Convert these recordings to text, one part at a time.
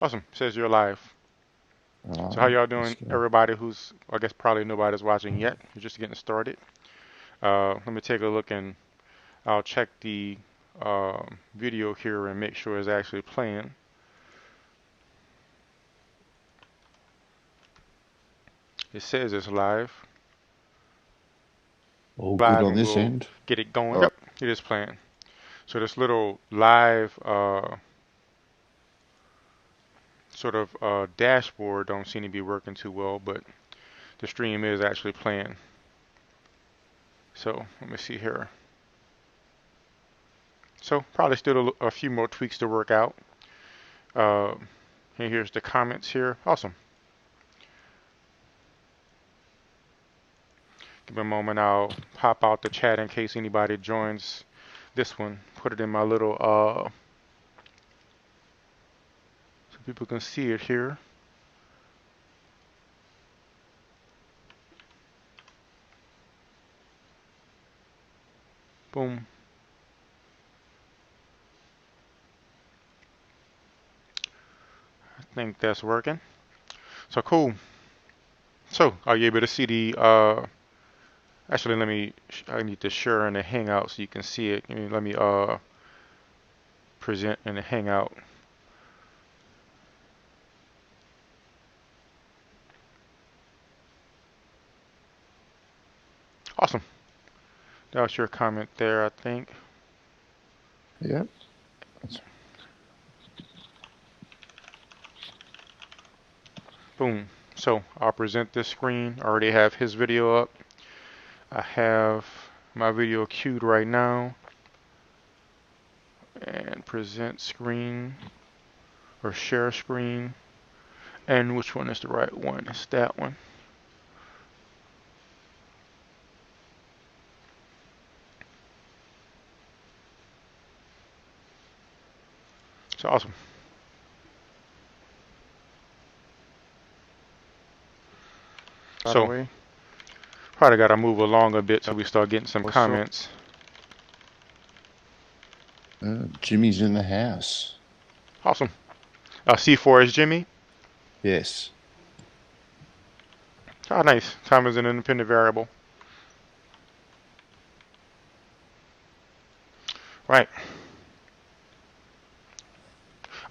Awesome. Says you're live. All So how right, y'all let's doing? go. Everybody who's, I guess probably nobody's watching yet. We're just getting started. Let me take a look and I'll check the video here and make sure it's actually playing. It says it's live. All good Live on and this we'll end. get it going. All right. Yep, it is playing. So this little live sort of dashboard don't seem to be working too well, but the stream is actually playing. So let me see here. So probably still a few more tweaks to work out. Uh, and here's the comments here. Awesome. Give me a moment. I'll pop out the chat in case anybody joins this one. Put it in my little so people can see it here. Boom. I think that's working. So cool. So are you able to see the actually let me I need to share in the Hangout so you can see it. Let me present in the Hangout. Awesome. That was your comment there, I think. Yep. Boom. So I'll present this screen. I already have his video up. I have my video queued right now. And present screen or share screen. And which one is the right one? It's that one. So awesome. By the So way, probably got to move along a bit so we start getting some also, comments. Jimmy's in the house. Awesome. C4 is Jimmy. Yes. Oh, nice. Time is an independent variable. Right.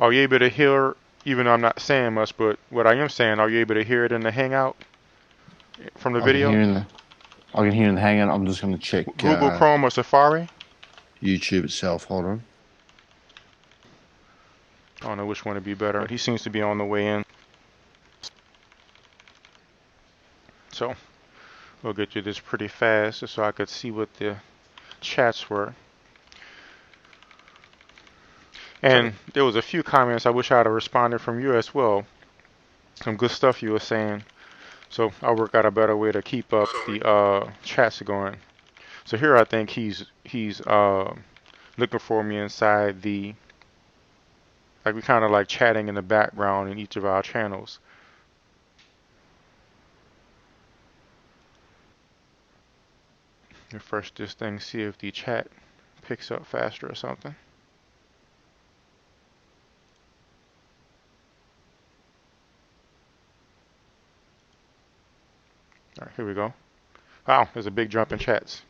Are you able to hear, even though I'm not saying much, but what I am saying, are you able to hear it in the Hangout from the I can video? hear in the I can hear in the Hangout. I'm just going to check Google Chrome or Safari? YouTube itself. Hold on. I don't know which one would be better. He seems to be on the way in. So we'll get you this pretty fast just so I could see what the chats were. And there was a few comments I wish I'd have responded from you as well. Some good stuff you were saying. So I'll work out a better way to keep up the chats going. So here I think he's looking for me inside the like we kind of like chatting in the background in each of our channels. Refresh this thing, see if the chat picks up faster or something. All right, here we go. Wow, there's a big jump in chats.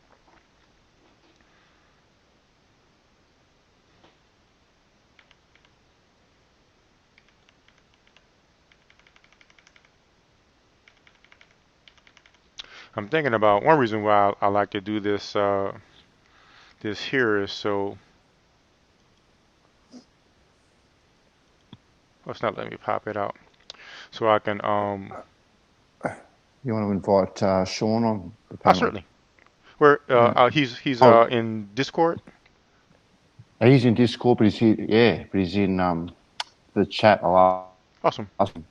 I'm thinking about one reason why I like to do this this here is so let's not let me pop it out. So I can You want to invite Sean on the oh panel? certainly. Where Yeah. he's Oh, in Discord. he's in Discord, but he's here. Yeah, but he's in the chat. I'll Awesome. ask him.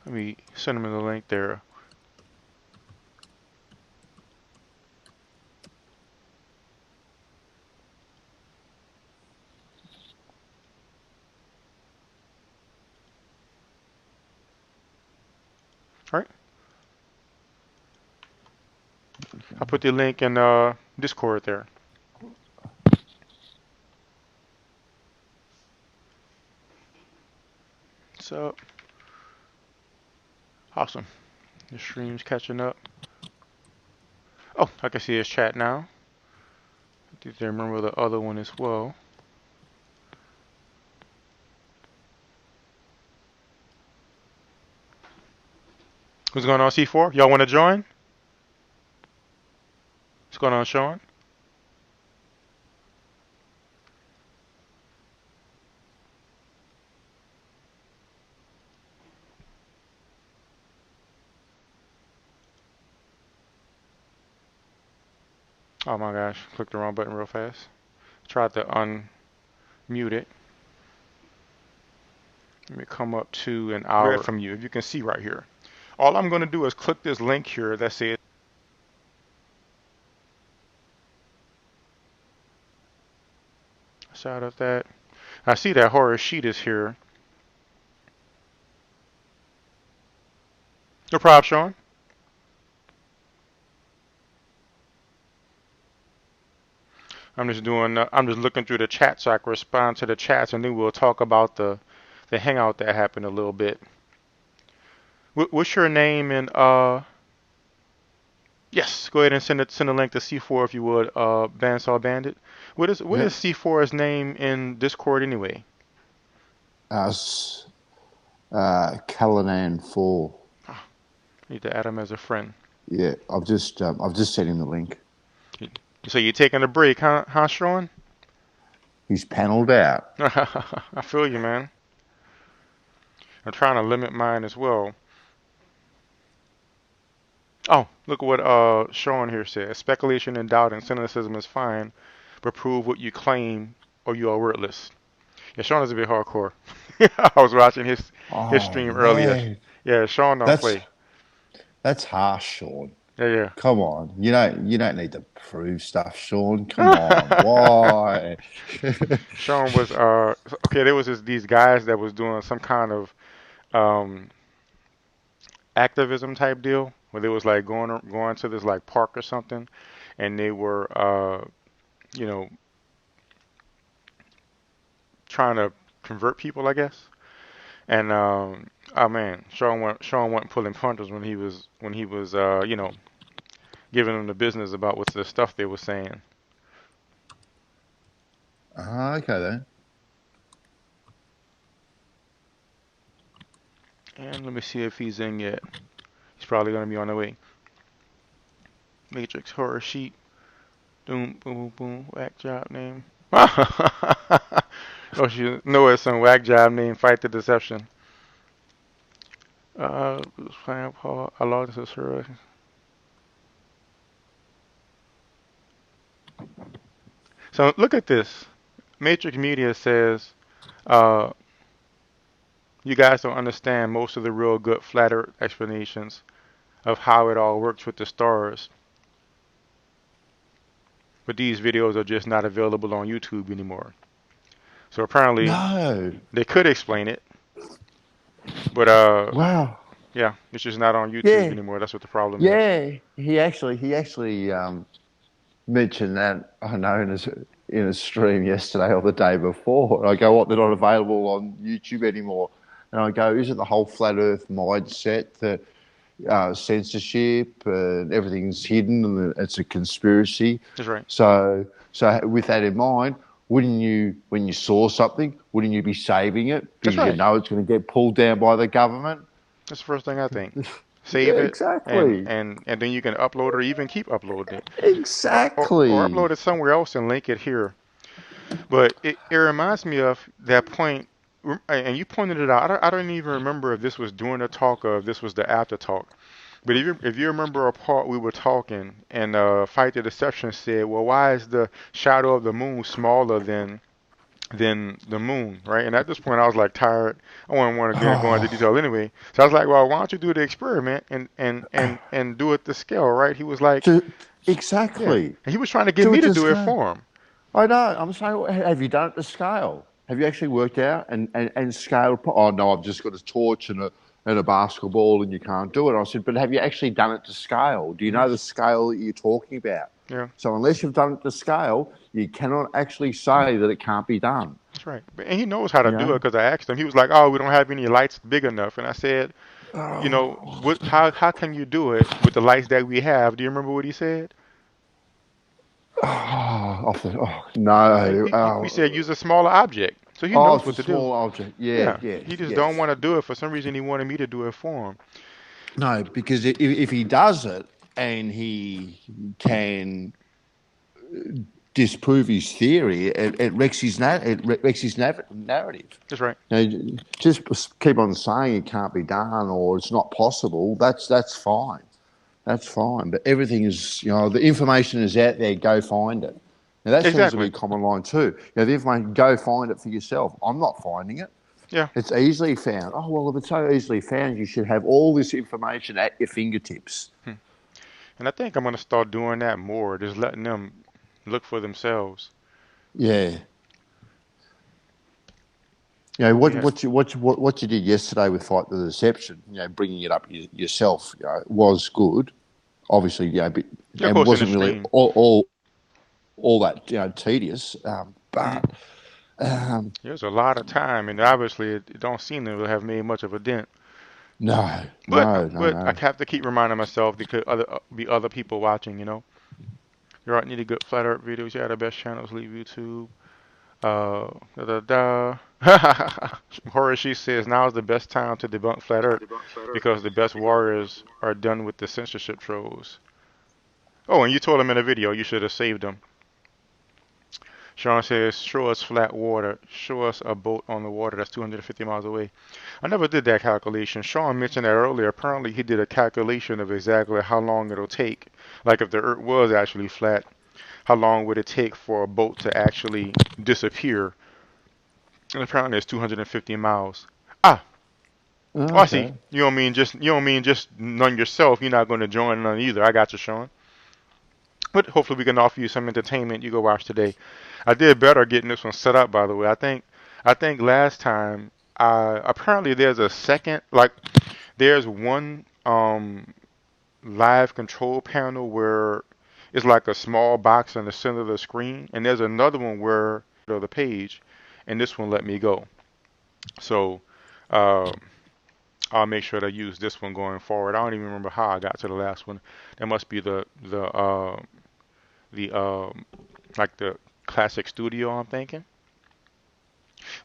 Let me send him the link there. All right. I put the link in Discord there. What's up? Awesome. The stream's catching up. Oh, I can see his chat now. I think they remember the other one as well. What's going on, C4? Y'all want to join? What's going on, Sean? Oh my gosh, clicked the wrong button real fast. Tried to unmute it. Let me come up to an hour from you. If you can see right here. All I'm going to do is click this link here that says side of that. I see that horror sheet is here. No problem, Sean. I'm just doing. I'm just looking through the chat so I can respond to the chats, and then we'll talk about the hangout that happened a little bit. What's your name and Yes, go ahead and send a link to C4 if you would. Bandsaw Bandit. What is C4's name in Discord anyway? Callanan 4. I need to add him as a friend. Yeah, I've just sent him the link. So you're taking a break, huh, Sean? He's paneled out. I feel you, man. I'm trying to limit mine as well. Oh, look what Sean here says. Speculation and doubt and cynicism is fine, but prove what you claim or you are worthless. Yeah, Sean is a bit hardcore. I was watching his stream earlier. Yeah, Sean don't play. That's harsh, Sean. Yeah. Come on, you don't need to prove stuff, Sean. Come on, why? Sean was okay. There was these guys that was doing some kind of activism type deal where they was like going to this like park or something, and they were you know, trying to convert people, I guess. And oh man, Sean wasn't pulling punches when he was you know, giving them the business about what's the stuff they were saying. Okay then. And let me see if he's in yet. He's probably gonna be on the way. Matrix horror sheet. Boom, boom, boom. Whack job name. Oh, you know it's some whack job name. Fight the deception. Paul. I logged this as So look at this. Matrix Media says, you guys don't understand most of the real good flat earth explanations of how it all works with the stars. But these videos are just not available on YouTube anymore. So apparently they could explain it. But wow. Yeah, it's just not on YouTube anymore. That's what the problem is. Yeah, he actually mentioned that, I know, in a stream yesterday or the day before. And I go, what, they're not available on YouTube anymore? And I go, is it the whole flat earth mindset that censorship and everything's hidden and it's a conspiracy? That's right. So with that in mind, wouldn't you, when you saw something, wouldn't you be saving it? Because you know it's going to get pulled down by the government? That's the first thing I think. Save it, exactly, and then you can upload or even keep uploading it. Exactly. Or upload it somewhere else and link it here. But it reminds me of that point, and you pointed it out. I don't even remember if this was during the talk or if this was the after talk. But if you remember a part we were talking, and Fight the Deception said, well, why is the shadow of the moon smaller than the moon, right? And at this point, I was like tired. I wouldn't want to go into detail anyway. So I was like, well, why don't you do the experiment and do it to scale, right? He was like, exactly. Yeah. And he was trying to get me to do it for him. I know. I'm saying, have you done it to scale? Have you actually worked out and scaled? Oh no, I've just got a torch and and a basketball and you can't do it. I said, but have you actually done it to scale? Do you Hmm. know the scale that you're talking about? Yeah, So unless you've done it to scale, you cannot actually say that it can't be done. that's right. And he knows how to You do it know? because I asked him. He was like, "Oh, we don't have any lights big enough." And I said, "You know, how can you do it with the lights that we have?" Do you remember what he said? No. We said use a smaller object. So he Oh, knows it's a what to do. small object. Yeah, Yeah, yes, he just don't yes. want to do it. For some reason, he wanted me to do it for him. No, because if he does it and he can disprove his theory, it wrecks his narrative. That's right. You know, just keep on saying it can't be done or it's not possible. That's fine. That's fine. But everything is, the information is out there. Go find it. Now that seems to be Exactly. a common line too. The information, go find it for yourself. I'm not finding it. Yeah. It's easily found. Oh well, if it's so easily found, you should have all this information at your fingertips. Hmm. And I think I'm gonna start doing that more. Just letting them look for themselves. Yeah. So we What had. what you did yesterday with Fight the Deception, bringing it up yourself, was good. Obviously, Yeah, of and course, in the wasn't really stream. all that tedious. Hmm. But um, There's a lot of time, and obviously it don't seem to have made much of a dent. no, But no, no, but I no. have to keep reminding myself because be other people watching. There aren't any good flat earth videos. Yeah, the best channels leave YouTube. Da da da. Horace says now is the best time to debunk flat earth because the best warriors are done with the censorship trolls. Oh, and you told him in a video you should have saved him. Sean says, show us flat water. Show us a boat on the water that's 250 miles away. I never did that calculation. Sean mentioned that earlier. Apparently, he did a calculation of exactly how long it'll take. Like if the earth was actually flat, how long would it take for a boat to actually disappear? And apparently, it's 250 miles. Ah, oh, I see. Okay. You don't mean just none yourself. You're not going to join none either. I got you, Sean. But hopefully, we can offer you some entertainment you go watch today. I did better getting this one set up, by the way. I think last time, apparently there's a second, like there's one live control panel where it's like a small box in the center of the screen, and there's another one where the page, and this one let me go. So uh, I'll make sure to use this one going forward. I don't even remember how I got to the last one. That must be the like the classic studio. I'm thinking.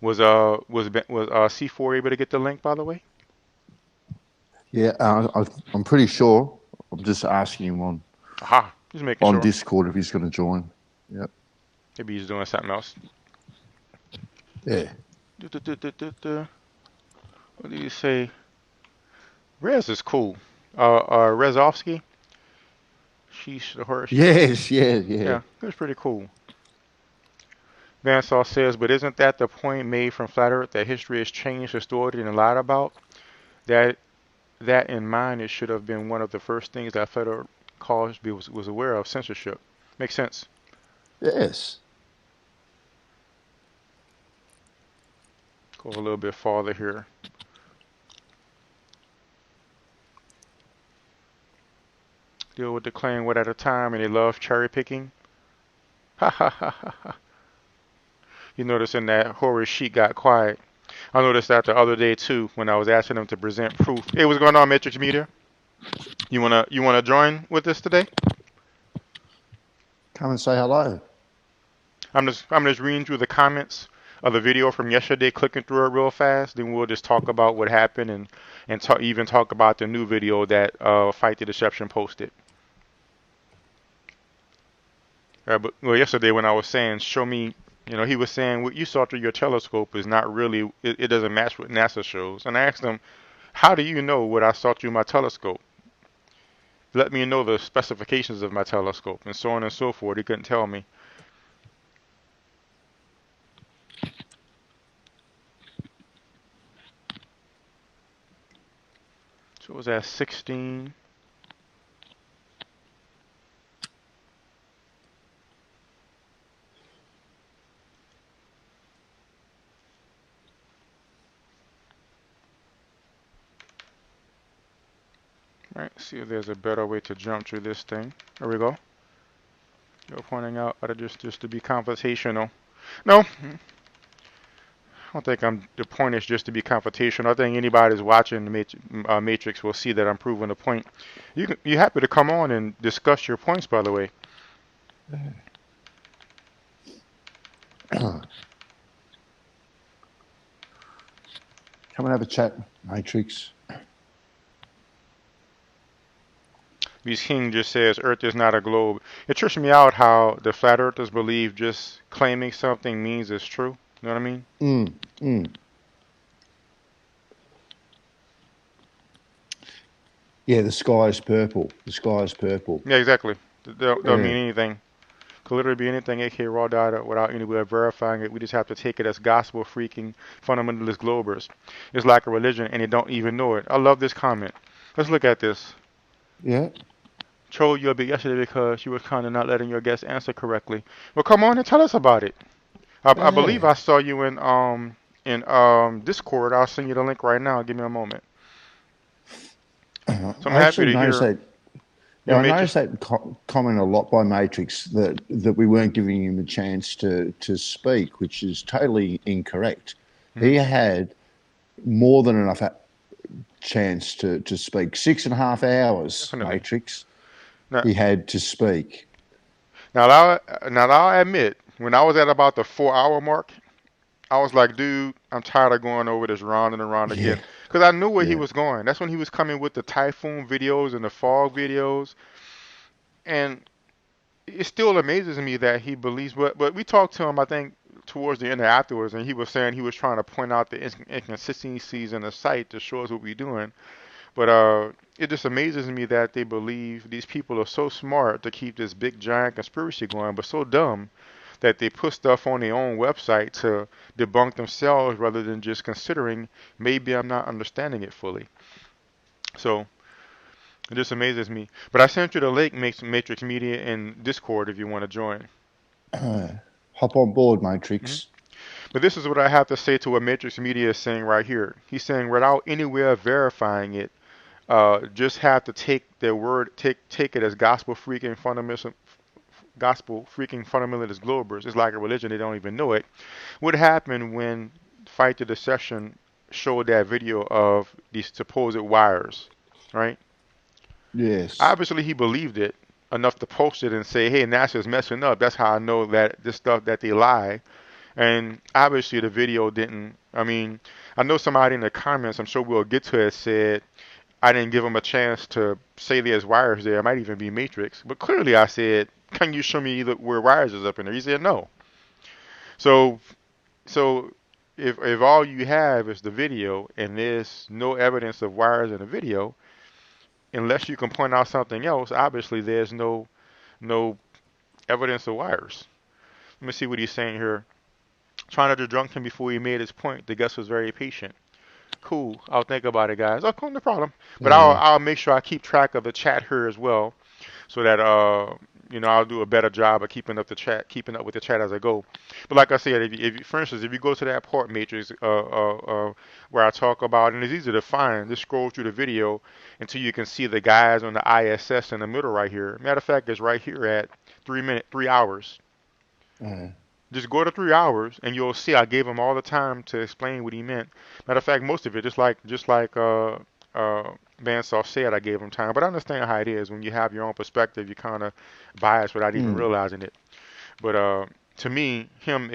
Was C4 able to get the link, by the way? Yeah, I'm pretty sure. I'm just asking him Aha, just making on sure. Discord if he's going to join. Yep. Maybe he's doing something else. Yeah. Du-du-du-du-du-du. What did you say? Rez is cool. Rezovsky. She's her. Yes. Yeah. Yeah. Yeah, it was pretty cool. Vansaw says, but isn't that the point made from Flat Earth that history is changed, distorted, and lied about? That that in mind, it should have been one of the first things that Flat Earth Cosby was aware of. Censorship. Makes sense. Yes. Go a little bit farther here. Deal with the claim one at a time, and they love cherry picking. Ha ha ha ha ha. You notice in that horror sheet got quiet. I noticed that the other day too when I was asking them to present proof. Hey, what's going on, Matrix Media? You wanna join with us today? Come and say hello. I'm just reading through the comments of the video from yesterday, clicking through it real fast. Then we'll just talk about what happened and even talk about the new video that Fight the Deception posted. Well, yesterday when I was saying, show me, he was saying what you saw through your telescope is not really, it doesn't match what NASA shows. And I asked him, how do you know what I saw through my telescope? Let me know the specifications of my telescope, and so on and so forth. He couldn't tell me. So it was at 16. All right, see if there's a better way to jump through this thing. There we go. You're pointing out just to be confrontational. No, I don't think the point is just to be confrontational. I think anybody who's watching the Matrix will see that I'm proving a point. You're happy to come on and discuss your points, by the way. Come and have a chat, Matrix. Beast King just says Earth is not a globe. It trips me out how the flat earthers believe just claiming something means it's true. You know what I mean? Yeah, the sky is purple. The sky is purple. Yeah, exactly. They'll Yeah. mean anything. Could literally be anything, aka raw data, without any way of verifying it. We just have to take it as gospel freaking fundamentalist globers. It's like a religion and they don't even know it. I love this comment. Let's look at this. Yeah. Trolled you a bit yesterday because you were kind of not letting your guests answer correctly. Well, come on and tell us about it. I believe Yeah. I saw you in Discord. I'll send you the link right now. Give me a moment. So I'm I happy actually to noticed hear that. your Yeah, I major. noticed that comment a lot by Matrix that we weren't giving him a chance to speak, which is totally incorrect. Mhm. He had more than enough chance to speak. 6.5 hours, Definitely. Matrix. Now, He had to speak. now I'll admit, when I was at about the 4 hour mark, I was like, dude, I'm tired of going over this round and around Yeah. again. Because I knew where he Yeah. was going. That's when he was coming with the typhoon videos and the fog videos. And it still amazes me that he believes. But we talked to him, I think, towards the end of afterwards, and he was saying he was trying to point out the inconsistencies in the site to show us what we're doing. But it just amazes me that they believe these people are so smart to keep this big giant conspiracy going, but so dumb that they put stuff on their own website to debunk themselves rather than just considering maybe I'm not understanding it fully. So it just amazes me. But I sent you the link, Matrix Media, in Discord if you want to join. Hop on board, Mhm. Matrix. But this is what I have to say to what Matrix Media is saying right here. He's saying without anywhere verifying it, just have to take their word, take it as gospel freaking fundamentalist globers. It's like a religion; they don't even know it. What happened when Fight the Deception showed that video of these supposed wires, right? Yes. Obviously, he believed it enough to post it and say, "Hey, NASA's messing up." That's how I know that this stuff that they lie. And obviously, the video didn't. I mean, I know somebody in the comments, I'm sure we'll get to it, said I didn't give him a chance to say there's wires there. It might even be Matrix. But clearly I said, can you show me where wires is up in there? He said no. So so if all you have is the video and there's no evidence of wires in the video, unless you can point out something else, obviously there's no evidence of wires. Let me see what he's saying here. Trying to drunk him before he made his point. The guest was very patient. Cool. I'll think about it, guys. Oh, cool, no problem. But Yeah. I'll make sure I keep track of the chat here as well, so that I'll do a better job of keeping up with the chat as I go. But like I said, for instance, if you go to that part matrix where I talk about, and it's easy to find, just scroll through the video until you can see the guys on the ISS in the middle right here. Matter of fact, it's right here at 3 hours. Uh, Just go to 3 hours and you'll see I gave him all the time to explain what he meant. Matter of fact, most of it, just like Bansoff said, I gave him time. But I understand how it is when you have your own perspective, you kind of bias without even mm. realizing it. But to me, him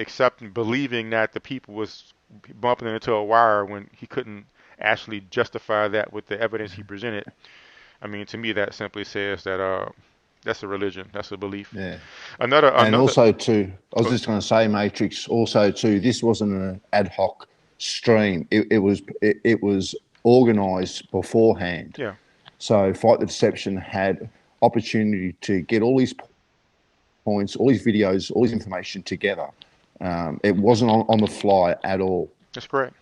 believing that the people was bumping into a wire when he couldn't actually justify that with the evidence he presented. I mean, to me, that simply says that that's a religion, that's a belief. Yeah. And Another. also, too, I was Go, just going to say, Matrix. Also, too, this wasn't an ad hoc stream. It was organised beforehand. yeah. So, Fight the Deception had opportunity to get all these points, all these videos, all this information together. It wasn't on the fly at all. That's correct.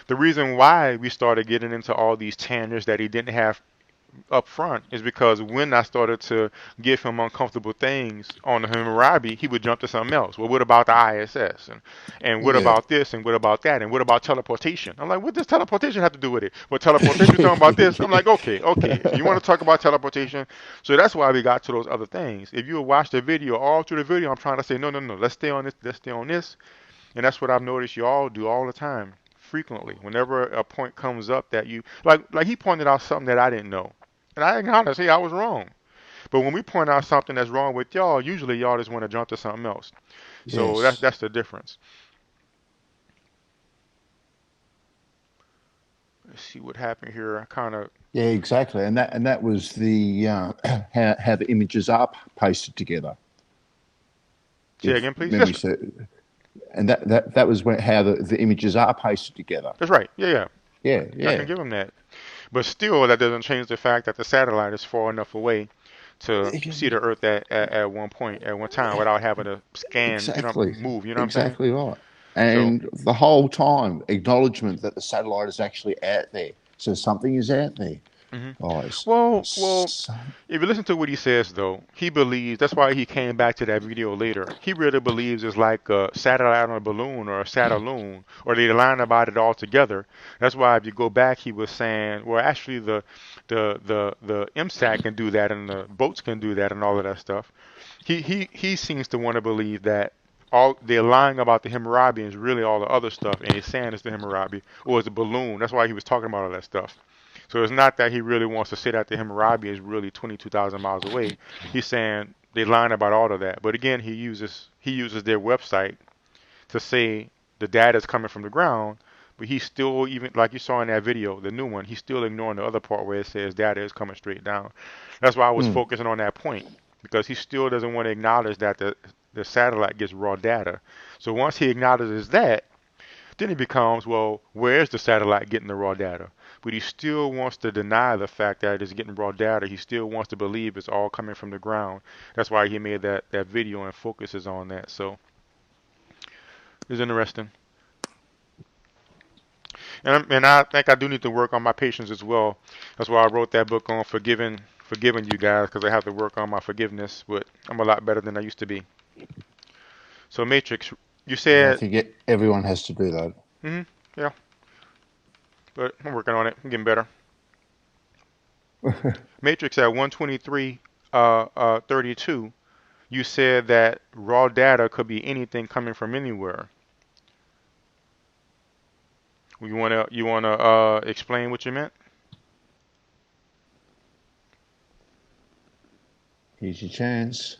The reason why we started getting into all these tangents that he didn't have up front is because when I started to give him uncomfortable things on the Hammurabi, he would jump to something else. Well, what about the ISS? And what Yeah. about this? And what about that? And what about teleportation? I'm like, what does teleportation have to do with it? Well, teleportation, you're talking about this. I'm like, okay, okay. You want to talk about teleportation? So that's why we got to those other things. If you watch the video, all through the video, I'm trying to say, no, no, no, let's stay on this, let's stay on this. And that's what I've noticed you all do all the time, frequently. Whenever a point comes up that you like he pointed out something that I didn't know. And I acknowledge, hey, I was wrong. But when we point out something that's wrong with y'all, usually y'all just want to jump to something else. So that's Yes. that's the difference. Let's see what happened here. I kind of Yeah, exactly. And that was the how the images are pasted together. say If again, please. memory Yes, serves, and that was how the images are pasted together. that's right. Yeah, yeah. Yeah, I can yeah. give him that. But still, that doesn't change the fact that the satellite is far enough away to see the Earth at one point, at one time, without having to scan, Exactly, move. You know what I'm saying? exactly right. So, And the whole time, acknowledgement that the satellite is actually out there. So something is out there, hmm guys. well, Some, if you listen to what he says, though, he believes that's why he came back to that video later. He really believes it's like a satellite on a balloon or a sataloon, or they line about it all together. That's why if you go back, he was saying, well, actually, the MSAT can do that, and the boats can do that, and all of that stuff. He seems to want to believe that all they're lying about the Hammurabi is really all the other stuff, and he's saying it's the Hammurabi or it's a balloon. That's why he was talking about all that stuff. So it's not that he really wants to say that the Hammurabi is really 22,000 miles away. He's saying they lying about all of that. But again, he uses their website to say the data is coming from the ground, but he's still, even like you saw in that video, the new one, he's still ignoring the other part where it says data is coming straight down. That's why I was mm, focusing on that point, because he still doesn't want to acknowledge that the satellite gets raw data. So once he acknowledges that, then it becomes, well, where's the satellite getting the raw data? But he still wants to deny the fact that it's getting raw data. He still wants to believe it's all coming from the ground. That's why he made that video and focuses on that. So it's interesting. And I think I do need to work on my patience as well. That's why I wrote that book on forgiving you guys, because I have to work on my forgiveness. But I'm a lot better than I used to be. So Matrix, you yeah, I said, think everyone has to do that. yeah, but I'm working on it. I'm getting better. Matrix at 123, 32. You said that raw data could be anything coming from anywhere. You wanna explain what you meant? Here's your chance.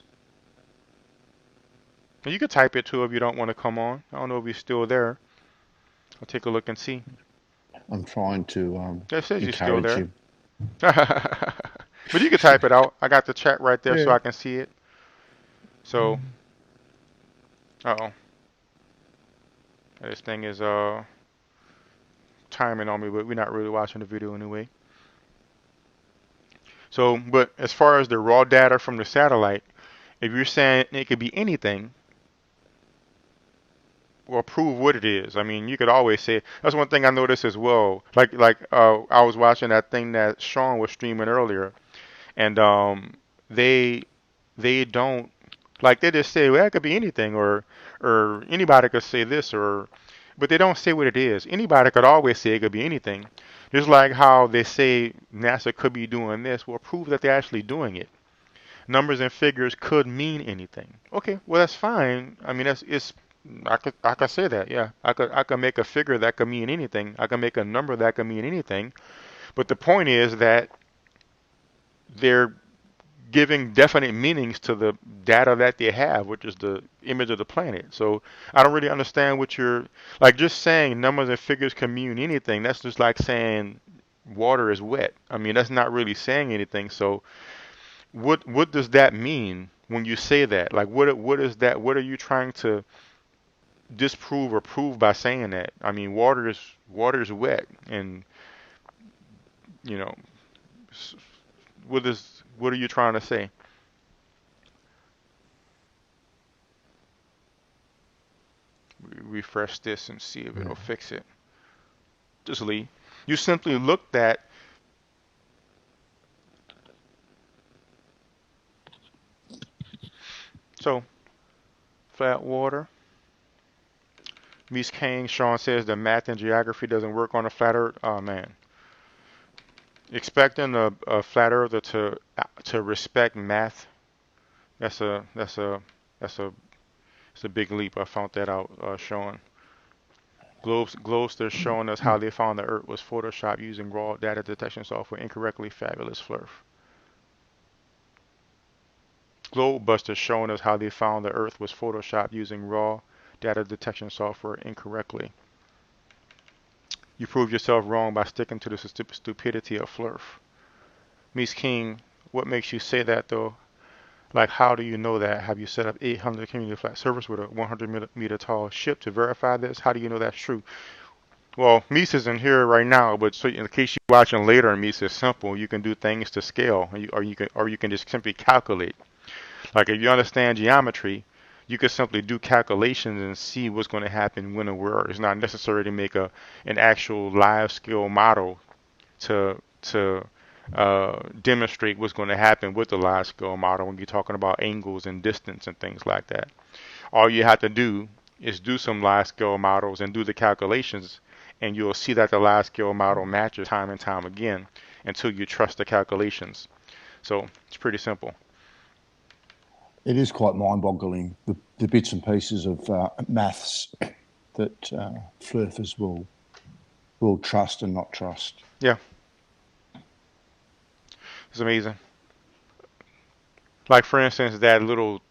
And you could type it too if you don't want to come on. I don't know if he's still there. I'll take a look and see. I'm trying to It says you're still encourage there. him. But you can type it out. I got the chat right there so Yeah. I can see it. So, uh-oh. This thing is timing on me, but we're not really watching the video anyway. So, but as far as the raw data from the satellite, if you're saying it could be anything, well, prove what it is. I mean, you could always say that's one thing I noticed as well. I was watching that thing that Sean was streaming earlier, and they they don't, like, they just say, well, it could be anything, or anybody could say this, or but they don't say what it is. Anybody could always say it could be anything. Just like how they say NASA could be doing this, well, prove that they're actually doing it. Numbers and figures could mean anything. Okay, well, that's fine. I mean, that's it's I could say that. Yeah, I could make a figure that could mean anything. I could make a number that could mean anything. But the point is that they're giving definite meanings to the data that they have, which is the image of the planet. So I don't really understand what you're, like, just saying numbers and figures can mean anything. That's just like saying water is wet. I mean, that's not really saying anything. So what does that mean when you say that? Like, what is that? What are you trying to disprove or prove by saying that? I mean, water is wet, and you know, what are you trying to say? Refresh this and see if Yeah. it'll fix it. Just leave. You simply looked at So, flat water. Mies King, Sean says the math and geography doesn't work on a flat Earth. Oh man, expecting a flat earther to respect math, that's a that's a that's a it's a big leap. I found that out, Sean. Globster's showing us how they found the Earth was photoshopped using raw data detection software incorrectly. Fabulous flurf. Globebuster's showing us how they found the Earth was photoshopped using raw data detection software incorrectly. You prove yourself wrong by sticking to the stupidity of flurf. Mies King, what makes you say that though? Like, how do you know that? Have you set up 800 community flat servers with a 100-meter tall ship to verify this? How do you know that's true? Well, Mies isn't here right now, but so in case you're watching later, Mies is simple. You can do things to scale, or you can just simply calculate. Like if you understand geometry, you could simply do calculations and see what's going to happen when and where. It's not necessary to make an actual live scale model to demonstrate what's going to happen with the live scale model when you're talking about angles and distance and things like that. All you have to do is do some live scale models and do the calculations, and you'll see that the live scale model matches time and time again until you trust the calculations. So it's pretty simple. It is quite mind-boggling, the bits and pieces of maths that flurfers will trust and not trust. Yeah, it's amazing. Like for instance, that little,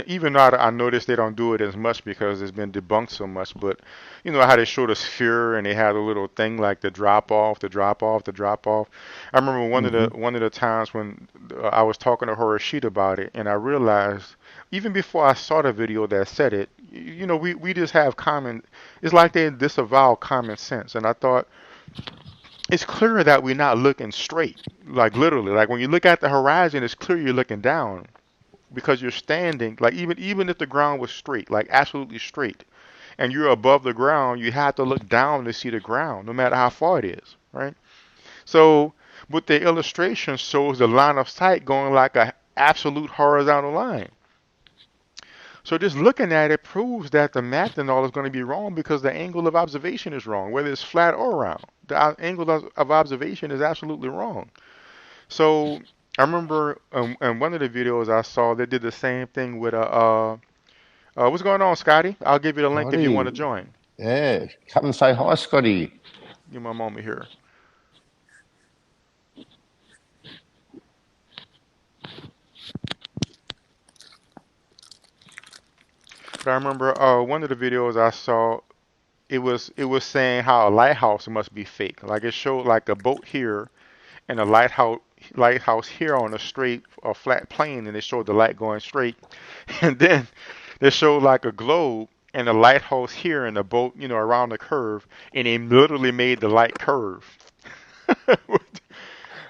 even though I noticed they don't do it as much because it's been debunked so much, but you know how they showed a sphere and they had a little thing like the drop off, the drop off, the drop off. I remember one of the times when I was talking to Horashita about it, and I realized even before I saw the video that said it, you know, we just have common. It's like they disavow common sense, and I thought it's clear that we're not looking straight. Like literally, like when you look at the horizon, it's clear you're looking down because you're standing. Like even if the ground was straight, like absolutely straight, and you're above the ground, you have to look down to see the ground, no matter how far it is, right? So, but the illustration shows the line of sight going like a absolute horizontal line. So just looking at it proves that the math and all is going to be wrong because the angle of observation is wrong, whether it's flat or round. The angle of observation is absolutely wrong. So I remember in one of the videos I saw, they did the same thing with what's going on, Scotty? I'll give you the link if you want to Scotty, join. yeah, come and say hi, Scotty. Give me a moment here. But I remember one of the videos I saw, it was saying how a lighthouse must be fake. Like it showed like a boat here and a lighthouse here on a straight or flat plane, and they showed the light going straight, and then they showed like a globe and a lighthouse here and a boat, you know, around the curve, and they literally made the light curve.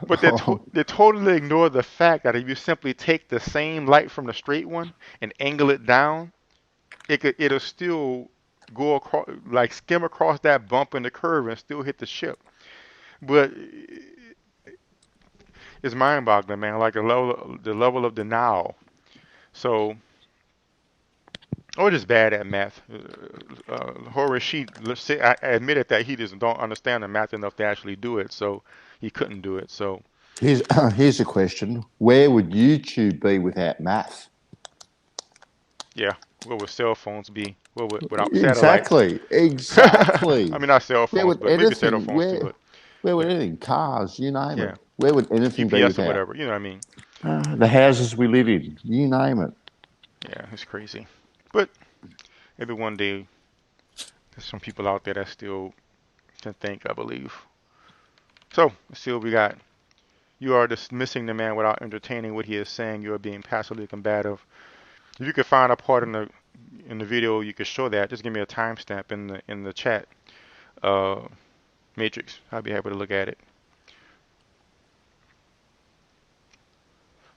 But they totally ignore the fact that if you simply take the same light from the straight one and angle it down, it'll still go across, like skim across that bump in the curve and still hit the ship. But it's mind-boggling, man. Like the level of denial. So, or just bad at math. Horace, let's say, I admitted that he just don't understand the math enough to actually do it, so he couldn't do it. So, Here's a question: where would YouTube be without math? yeah, where would cell phones be? Without satellites? Exactly, I exactly. mean, not cell Where phones, would but maybe cell anything? phones too. Where would But anything? Cars, you name it. yeah, Where would anything be GPS or without? whatever. You know what I mean? The houses we live in, you name it. Yeah, it's crazy. But maybe one day there's some people out there that still can think, I believe. So, let's see what we got. You are dismissing the man without entertaining what he is saying. You are being passively combative. If you could find a part in the video you could show that, just give me a timestamp in the chat uh, matrix. I'll be happy to look at it.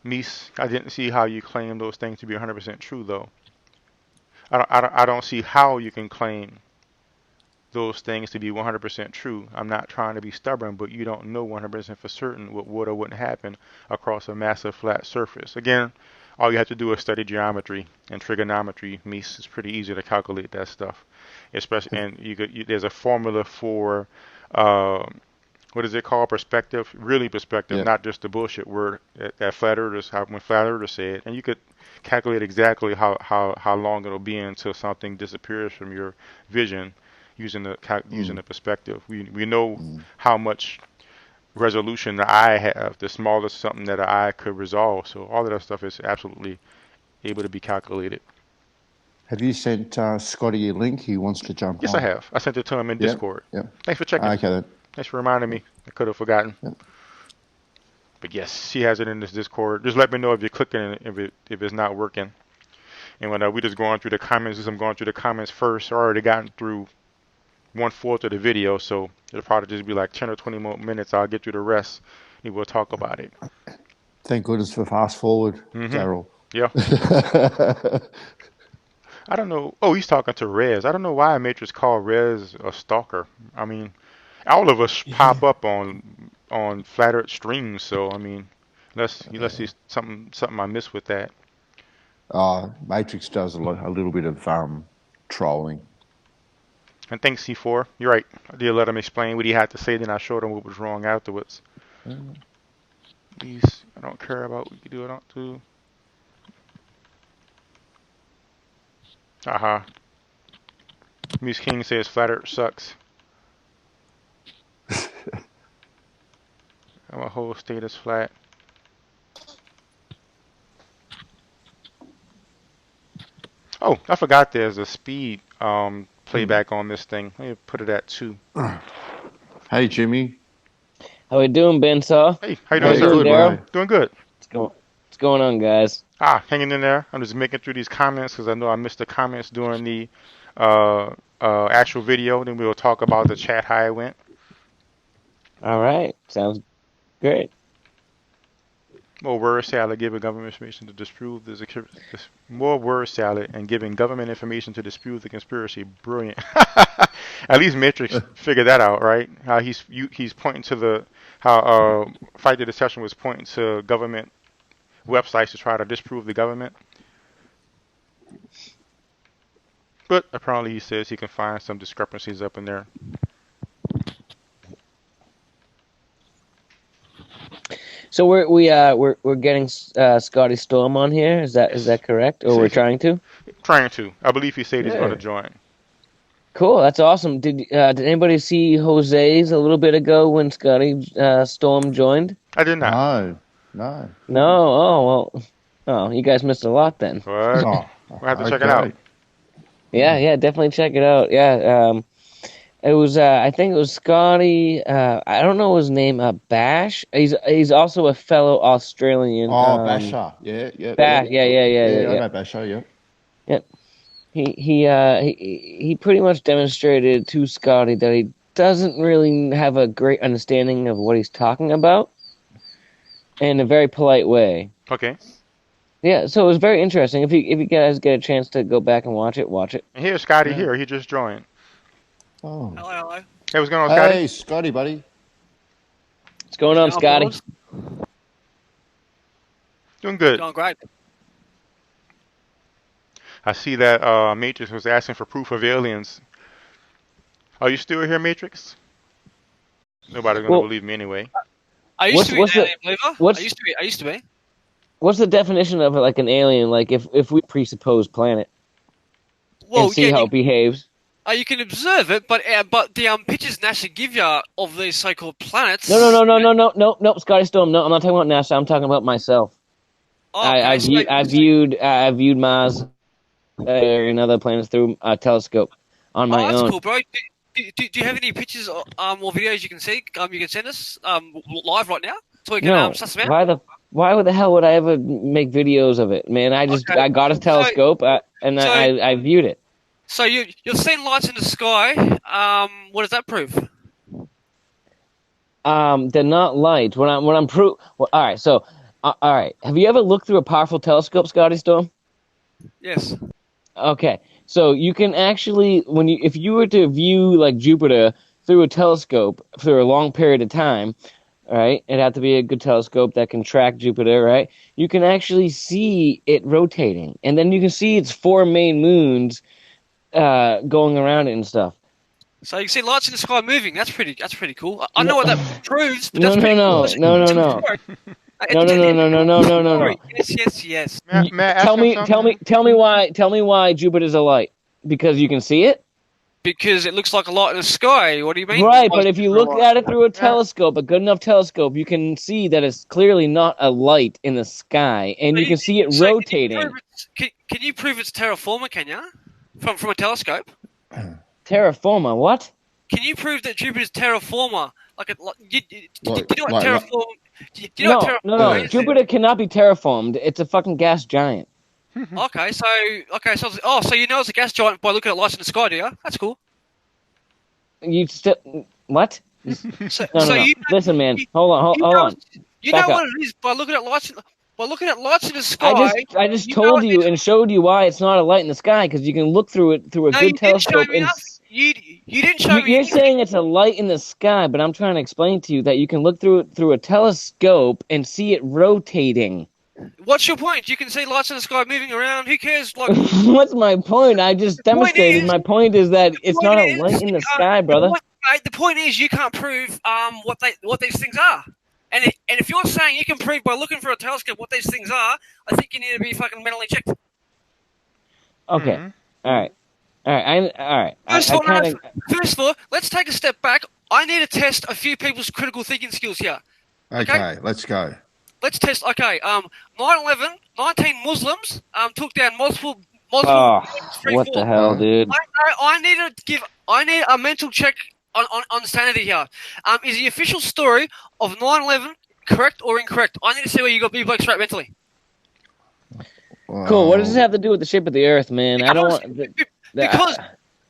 Mies, I didn't see how you claim those things to be 100% true though. I don't see how you can claim those things to be 100% true. I'm not trying to be stubborn, but you don't know 100% for certain what would or wouldn't happen across a massive flat surface. Again, all you have to do is study geometry and trigonometry. It's pretty easy to calculate that stuff. Especially, and there's a formula for what is it called? Perspective, really perspective, Yeah. not just the bullshit word that flat earthers, when flat earthers say it. And you could calculate exactly how long it'll be until something disappears from your vision using the perspective. We know how much resolution the eye have, the smallest something that an eye could resolve. So all of that stuff is absolutely able to be calculated. Have you sent Scotty a link? He wants to jump Yes, on. I have. I sent it to him in Yep. Discord. Yep. Thanks for checking. Okay then. Thanks for reminding me. I could have forgotten. Yep. But yes, she has it in this Discord. Just let me know if you're clicking it, if it's not working. And when we just going through the comments, as I'm going through the comments first, I already gotten through 1/4 of the video, so it'll probably just be like 10 or 20 more minutes. I'll get through the rest, and we'll talk about it. Thank goodness for fast forward, Daryl. Yeah. I don't know. Oh, he's talking to Rez. I don't know why Matrix called Rez a stalker. I mean, all of us pop up on Flat Earth streams, so I mean, let's see something I missed with that. Matrix does a little bit of trolling. And thanks, C4. You're right. I did let him explain what he had to say, then I showed him what was wrong afterwards. Please, I don't care about what you do. I don't do. Muse King says Flat Earth sucks. My whole state is flat. Oh, I forgot there's a speed playback on this thing. Let me put it at 2. Hey, Jimmy. How we doing, Ben Saw? Hey, how you doing, How sir? you doing, Daryl? Doing good. What's going on, guys? Hanging in there. I'm just making through these comments because I know I missed the comments during the actual video. Then we'll talk about the chat, how it went. All right. Sounds great. More word salad giving government information to disprove more word salad and giving government information to disprove the conspiracy. Brilliant. At least Matrix figured that out, right? How he's pointing to how Fight the Deception was pointing to government websites to try to disprove the government. But apparently he says he can find some discrepancies up in there. So we're getting Scotty Storm on here. Is that correct? Or we're trying to? Trying to. I believe he said he's going to join. Cool. That's awesome. Did anybody see Jose's a little bit ago when Scotty Storm joined? I did not. No. No. Oh, you guys missed a lot then. What? We'll have to check it out. Yeah, definitely check it out. Yeah, it was. I think it was Scotty. I don't know his name. Bash. He's also a fellow Australian. Basher. Yeah. Bash. Yeah. I know Basher. Yeah. Yep. He pretty much demonstrated to Scotty that he doesn't really have a great understanding of what he's talking about, in a very polite way. Okay. Yeah, so it was very interesting. If you guys get a chance to go back and watch it, watch it. And here's Scotty here. He just joined. Oh. Hello. Hey, what's going on, Scotty? Hey, Scotty, buddy. What's going on, Scotty? Doing good. Going great. I see that Matrix was asking for proof of aliens. Are you still here, Matrix? Nobody's going to believe me anyway. I used to be an alien believer. I used to be. What's the definition of like an alien? Like if we presuppose planet and see how it behaves. You can observe it, but the pictures NASA give you of these so-called planets. No, Scotty Storm. No, I'm not talking about NASA. I'm talking about myself. I viewed Mars and other planets through a telescope on my own. That's cool, bro. Do you have any pictures or videos you can see? You can send us live right now, so we can suss them out. Why the hell would I ever make videos of it, man? I got a telescope I viewed it. So you're seeing lights in the sky. What does that prove? They're not lights. All right. So, all right. Have you ever looked through a powerful telescope, Scotty Storm? Yes. Okay. So you can actually, if you were to view like Jupiter through a telescope for a long period of time, right? It'd have to be a good telescope that can track Jupiter, right? You can actually see it rotating, and then you can see its four main moons going around it and stuff. So you can see lights in the sky moving. That's pretty cool. I No. know what that proves, but No, that's no, pretty no, cool. no, no, no. No, no, no, no, no, no, no, no, no. Yes. May I ask him something? Tell me why Jupiter's a light. Because you can see it? Because it looks like a light in the sky. What do you mean? Right, but if you look at it through a telescope, a good enough telescope, you can see that it's clearly not a light in the sky, and you can see it rotating. Can you prove it's terraformer, can you? From a telescope? Terraformer, what? Can you prove that Jupiter's terraformer? Do you know what Like- terraform? Do you know what terraform No. is? Jupiter cannot be terraformed. It's a fucking gas giant. Okay, so you know it's a gas giant by looking at lights in the sky, do you? That's cool. You still what? So, No. you know, Listen, man. you- Hold on. you know, On. You Back know up. what it is by looking at lights. By looking at lights in the sky. I just you know told it you is- and showed you why it's not a light in the sky, because you can look through it through a No, good you didn't show telescope. me And that. You didn't show me. you're anything. saying it's a light in the sky, but I'm trying to explain to you that you can look through it through a telescope and see it rotating. What's your point? You can see lights in the sky moving around. Who cares? Like, What's my point? I just demonstrated. is- My point is that it's point not a is, light in the sky, brother. The point is, you can't prove what these things are. And if you're saying you can prove by looking through a telescope what these things are, I think you need to be fucking mentally checked. Okay. All right. All right. First of all, let's take a step back. I need to test a few people's critical thinking skills here. Okay, let's go. Let's test. Okay, 9/11, 19 Muslims took down multiple. Oh, free what fall. the hell, dude? I need a mental check on sanity here. Is the official story of 9/11 correct or incorrect? I need to see where you got you blokes right mentally. Cool. What does this have to do with the shape of the Earth, man? I don't want. Because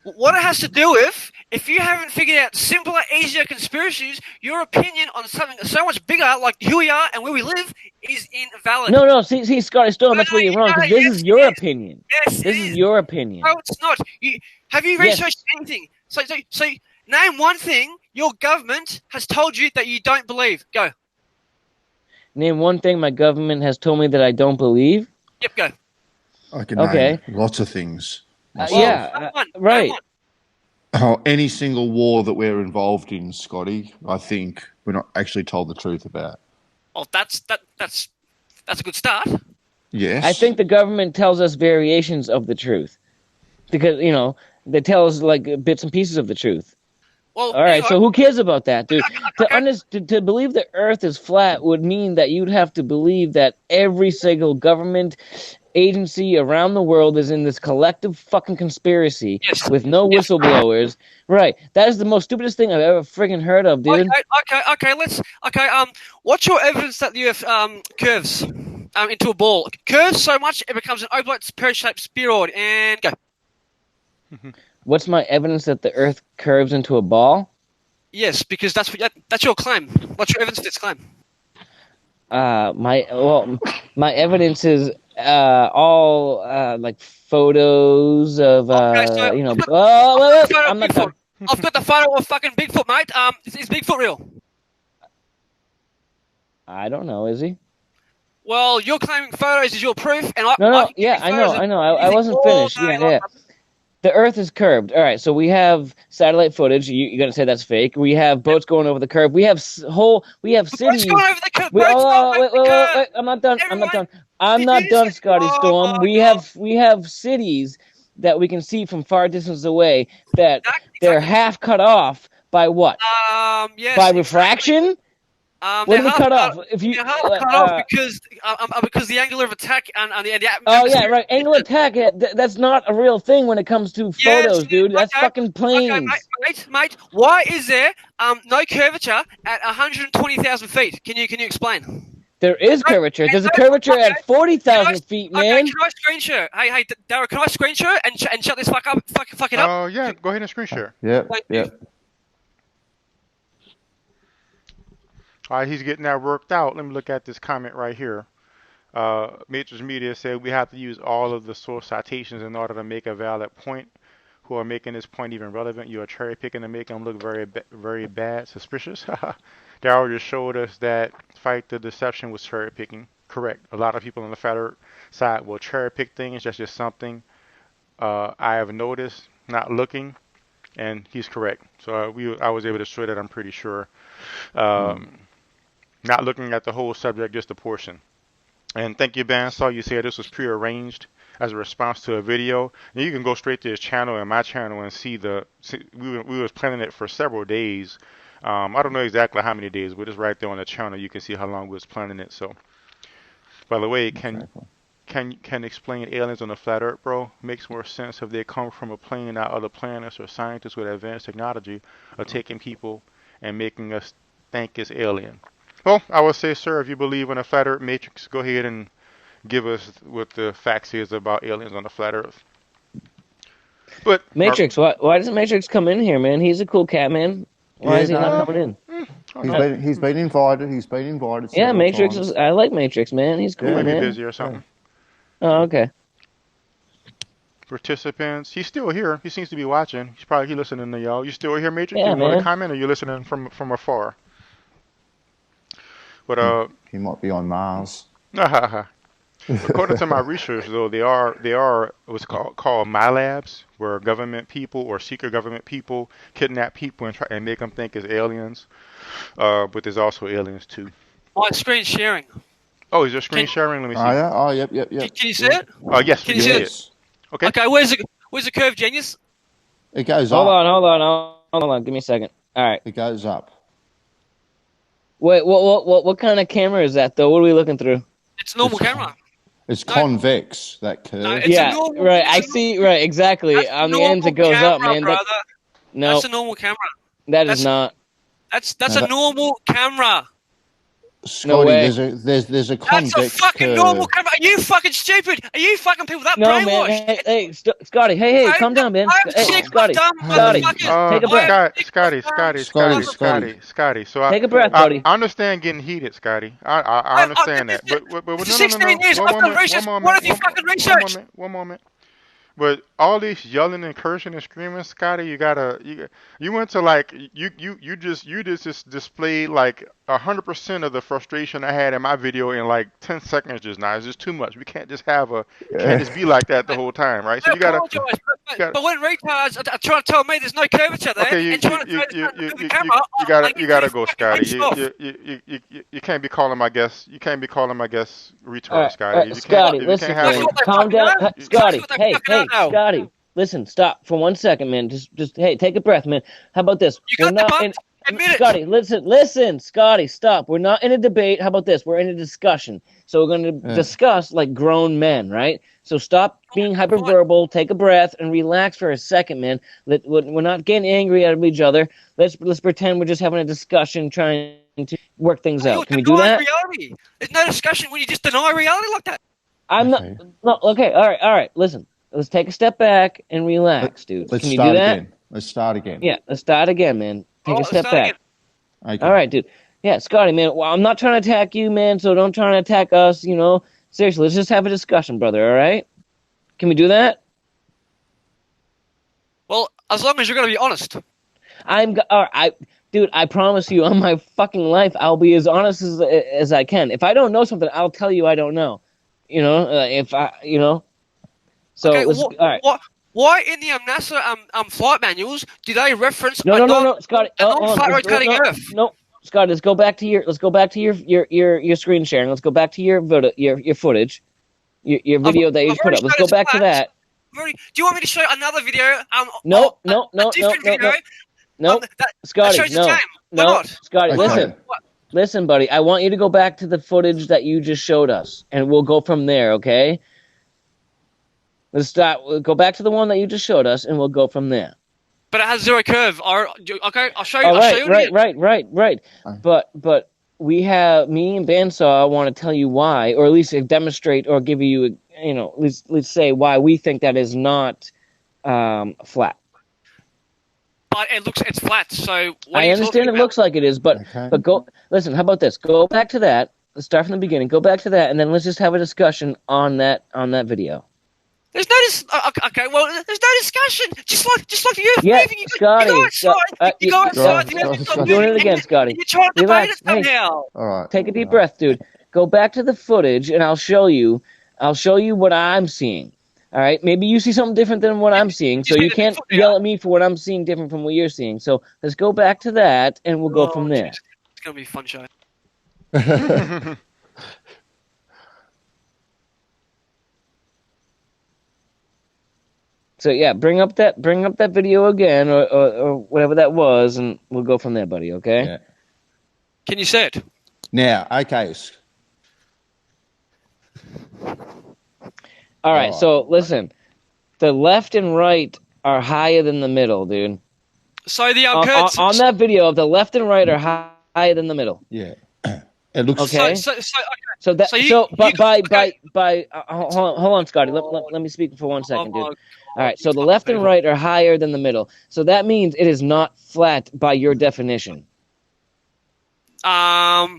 what it has to do with, if you haven't figured out simpler, easier conspiracies, your opinion on something so much bigger, like who we are and where we live, is invalid. No. See, Scotty Storm, that's where you're wrong, because this is your opinion. Yes, This is your opinion. No, it's not. Have you researched anything? So, name one thing your government has told you that you don't believe. Go. Name one thing my government has told me that I don't believe. Yep, go. I can Okay. name lots of things. Right. Any single war that we're involved in, Scotty, I think we're not actually told the truth about. Oh, that's a good start. Yes. I think the government tells us variations of the truth, because they tell us like bits and pieces of the truth. Well, all right, so who cares about that, dude? To believe the Earth is flat would mean that you'd have to believe that every single government agency around the world is in this collective fucking conspiracy with no whistleblowers. Right. That is the most stupidest thing I've ever friggin' heard of, dude. Okay. What's your evidence that the Earth curves into a ball? Curves so much it becomes an oblate pear-shaped spheroid. And go. What's my evidence that the Earth curves into a ball? Yes, because that's your claim. What's your evidence for this claim? My evidence is all like photos of I'm not done. I've got the photo of fucking Bigfoot, mate. Is Bigfoot real? I don't know. Is he? Well, you're claiming photos is your proof, and I know. I wasn't finished. Yeah. The Earth is curved. All right, so we have satellite footage. You're gonna say that's fake. We have boats going over the curve. We have cities. Boats going over the curve. Wait! I'm not done. I'm not done, Scotty Storm. We have cities that we can see from far distance away that they're half cut off by what? Yes. By refraction. What do we cut off? If you half cut off because the angle of attack and the atmosphere. Oh yeah, right. Angle of attack. That's not a real thing when it comes to photos, dude. That's fucking planes. Okay, mate. Why is there no curvature at 120,000 feet? Can you explain? There is curvature. There's a curvature at 40,000 feet, man. Okay, can I screen share? Hey, Darryl, can I screen share and shut this fuck it up? Oh yeah, go ahead and screen share. Yep. All right, he's getting that worked out. Let me look at this comment right here. Matrix Media said we have to use all of the source citations in order to make a valid point. people are making this point even relevant, you are cherry picking to make them look very bad, suspicious. Daryl just showed us that fight the deception was cherry picking. Correct. A lot of people on the flat earth side will cherry pick things. That's just something I have noticed, not looking, and he's correct. So I was able to show that, I'm pretty sure. Not looking at the whole subject, just a portion. And thank you, Ben. Saw you said this was prearranged as a response to a video. And you can go straight to his channel and my channel and see we was planning it for several days. I don't know exactly how many days, but it's right there on the channel. You can see how long we was planning it. So, by the way, can explain aliens on the flat earth, bro? Makes more sense if they come from a plane, not other planets or scientists with advanced technology are taking people and making us think it's alien. Well, I would say, sir, if you believe in a flat earth matrix, go ahead and give us what the facts is about aliens on the flat earth. But Matrix, why doesn't Matrix come in here, man? He's a cool cat, man. Why is he not coming in? He's been invited. He's been invited. Yeah, Matrix times. I like Matrix, man. He's cool, he might man. be busy or something. Oh, okay. Participants, he's still here. He seems to be watching. He listening to y'all. You still here, Matrix? Yeah, you want man. to comment, or you listening from afar? But he might be on Mars. According to my research, though, they are what's called my labs, where government people or secret government people kidnap people and try and make them think it's aliens. But there's also aliens too. My screen sharing. Oh, is there screen sharing? Let me see. Oh, yeah? Oh, yep. Can you see it? Oh, yes. Can you see it? Okay. Okay, where's the curve, genius? It goes Hold up. on. Give me a second. All right. It goes up. Wait, what kind of camera is that though? What are we looking through? It's a normal camera. It's convex, that curve. No, it's Yeah, a normal, right. I see. Right, exactly. On the ends, it goes up, man. Brother. No, That's a normal camera. that is not. That's a normal camera. Scotty, way. there's a convex That's a fucking curve. normal camera. Are you fucking stupid? Are you fucking people that No, brainwashed? man. Hey, Scotty. Hey, calm down, man. I'm Hey, sick, Scotty. dumb Scotty, motherfuckers. take a breath. Scotty. So Take a breath, buddy. I understand getting heated, Scotty. I understand that. But no. 16 years, I've done research. What have you fucking researched? One moment. But all this yelling and cursing and screaming, Scotty, you went to like you just displayed like 100% of the frustration I had in my video in like 10 seconds just now. It's just too much. We can't just can't just be like that the whole time, right? So I apologize, but when retards are trying to tell me there's no curvature there, okay, and trying to say there's no the camera, you gotta go, fucking Scotty. You can't be calling my guests retard, All right, Scotty. Scotty, you listen, can't have man. a- Calm down. That's Scotty, what they're hey, fucking out now. Scotty. Listen, stop for 1 second, man. Just hey, take a breath, man. How about this? You got the bump? Admit it. Scotty, listen, Scotty, stop. We're not in a debate. How about this? We're in a discussion. So we're going to discuss like grown men, right? So stop being hyperverbal, take a breath, and relax for a second, man. We're not getting angry at each other. Let's pretend we're just having a discussion, trying to work things out. Can we do that? Reality. There's no discussion when you just deny reality like that. I'm not. No, okay, all right. Listen, let's take a step back and relax, dude. Let's Can you start do that? again. Let's start again. Yeah, let's start again, man. Take a step back. Okay. All right, dude. Yeah, Scotty, man. Well, I'm not trying to attack you, man. So don't try to attack us. You know, seriously, let's just have a discussion, brother. All right? Can we do that? Well, as long as you're going to be honest. All right, dude. I promise you, on my fucking life, I'll be as honest as I can. If I don't know something, I'll tell you I don't know. You know, So okay, all right. Why in the NASA flight manuals do they reference No, Scotty. flat road cutting Earth? No, Scotty. Let's go back to your screen sharing. Let's go back to your footage, your video that you put up. Let's go back to that. Do you want me to show another video? No, video. Scotty, that shows the time. Why no, not? Scotty. Okay. Listen, buddy. I want you to go back to the footage that you just showed us, and we'll go from there. Okay? Let's start. We'll go back to the one that you just showed us, and we'll go from there. But it has zero curve. Okay, I'll show you. Oh, I'll show you. Right. But me and Bandsaw want to tell you why, or at least demonstrate, or give you, let's say why we think that is not flat. But it's flat. So I understand it looks like it is, but go listen. How about this? Go back to that. Let's start from the beginning. Go back to that, and then let's just have a discussion on that video. There's no okay. Well, there's no discussion. Just like the Earth Yeah, moving, you Scotty. go outside. You go outside. The Earth Scotty, is not Scotty. Doing moving. it again, And Scotty. you're trying to debate Relax. it somehow. All right. Take a deep breath, dude. Go back to the footage, and I'll show you. I'll show you what I'm seeing. All right. Maybe you see something different than what I'm seeing, so see you the can't foot now. yell at me for what I'm seeing different from what you're seeing. So let's go back to that, and we'll go from there. Geez. It's gonna be a fun show. So yeah, bring up that video again, or whatever that was, and we'll go from there, buddy. Okay. Yeah. Can you say it? Now, okay. All right. Alright. So listen, the left and right are higher than the middle, dude. So the On that video, the left and right are higher than the middle. Yeah. It looks Okay. So Hold on, Scotty. Let me speak for 1 second, dude. Oh, All right. So the left and right are higher than the middle. So that means it is not flat by your definition. Well,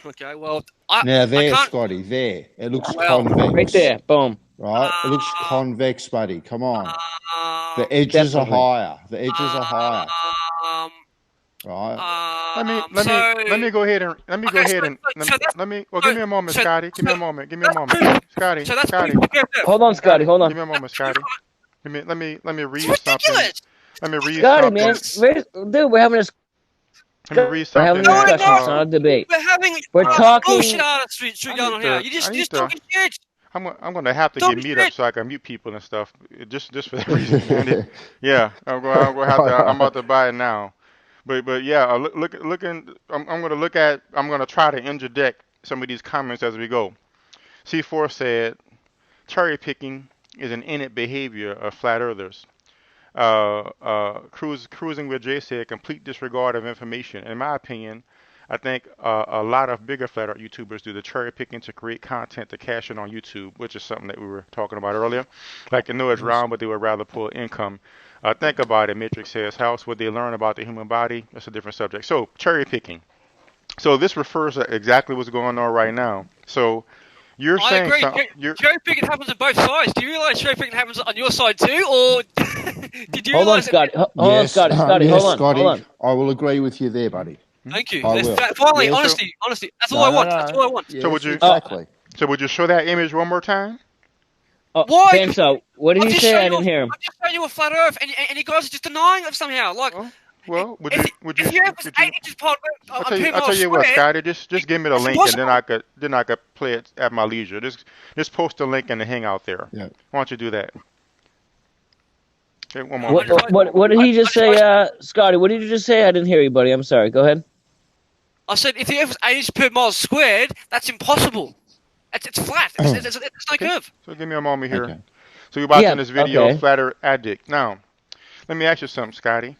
okay. Well, now there, I can't, Scotty. There. It looks Well, convex. Right there. Boom. Right. It looks convex, buddy. Come on. The um, edges definitely. are higher. The edges are higher. Right. Let me go ahead and give me a moment, Scotty. Give me a moment. Scotty. So that's Scotty. Hold on, Scotty. Hold on. Give me a moment, Scotty. Let me read It's something. ridiculous. Let me read Scotty, something. man, dude, we're having a Let me read we're having a something. discussion. It's not a debate. We're having We're talking- bullshit artistry going on here. You're just talking shit. I'm gonna have to Don't get be meet up shit. so I can mute people and stuff. Just for that reason, man. Yeah, I'm gonna have to. I'm about to buy it now. But yeah, I'm gonna try to interject some of these comments as we go. C4 said, cherry picking is an innate behavior of flat earthers. Cruising with Jay said, complete disregard of information. In my opinion, I think a lot of bigger flat earth YouTubers do the cherry picking to create content to cash in on YouTube, which is something that we were talking about earlier. Like, I know it's wrong, but they would rather pull income. Think about it. Matrix says, how else would they learn about the human body? That's a different subject. So, cherry picking. So this refers to exactly what's going on right now. So you're I saying agree. something. Cherry picking happens on both sides. Do you realize cherry picking happens on your side too, or did you Hold on, realize? Scotty. Hold on, Yes, Scotty. yes, Hold on. Scotty. Hold on. I will agree with you there, buddy. Thank you. I will. Finally, Yeah, so- honesty. That's all I want. That's all I want. Yes, So would you- Exactly. So would you show that image one more time? Why? Benzo, what did I'm he just say? showing I didn't hear him. I'm just showing you a flat Earth, and you guys are just denying it somehow. Like, Well, would if, you? Would you? if the Earth was would you 8 inches apart, I'll on tell you. 2 I'll tell miles you what, square, Scotty. Just give me the it's link, impossible. and then I could play it at my leisure. Just post the link in the Hangout there. Yeah. Why don't you do that? Okay, one more. What did he just say, Scotty? What did you just say? I didn't hear you, buddy. I'm sorry. Go ahead. I said if the Earth was 8 inches per mile squared, that's impossible. It's flat. It's no curve. So give me a moment here. Okay. So you're watching Yeah, this video, okay. Flat Earth Addict. Now, let me ask you something, Scotty.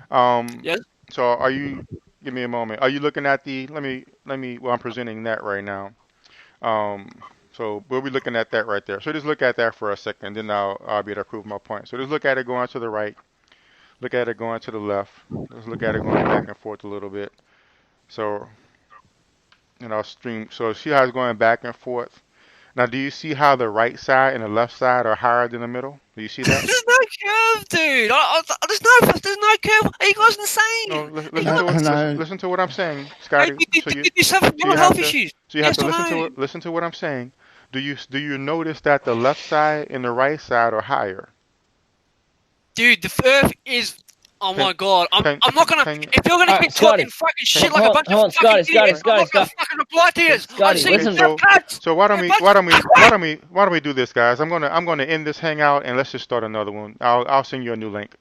Yes. So are you? Give me a moment. Are you looking at the? Let me. Well, I'm presenting that right now. So we'll be looking at that right there. So just look at that for a second, then I'll be able to prove my point. So just look at it going to the right. Look at it going to the left. Let's look at it going back and forth a little bit. So, and I'll stream. So see how it's going back and forth. Now, do you see how the right side and the left side are higher than the middle? Do you see that? There's no curve, dude. There's no curve. Are you guys insane? No, No. listen to what I'm saying, Scotty. You suffer from mental health issues. So you have Yes to or listen no? listen to what I'm saying. Do you notice that the left side and the right side are higher? Dude, the Earth is. Oh my god. I'm not gonna. can you- If you're gonna keep Scotty. talking fucking shit Hold like a on, bunch hold on, of fucking Scotty, idiots, I'm not gonna Scotty. fucking reply to you. Scotty, I've listen. seen cunts. So why don't we do this, guys? I'm gonna end this hangout and let's just start another one. I'll send you a new link.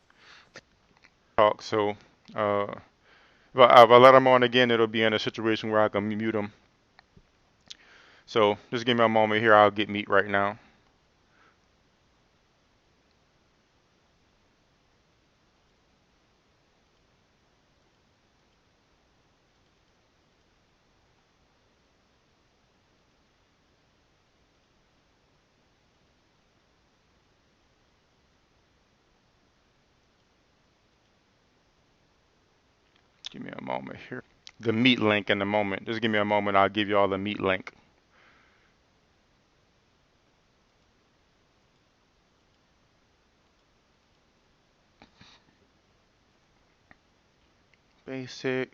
Talk. So if I let them on again, it'll be in a situation where I can mute them. So just give me a moment here. I'll get meat right now. Give me a moment here. The meat link in a moment. Just give me a moment. I'll give you all the meat link. basic.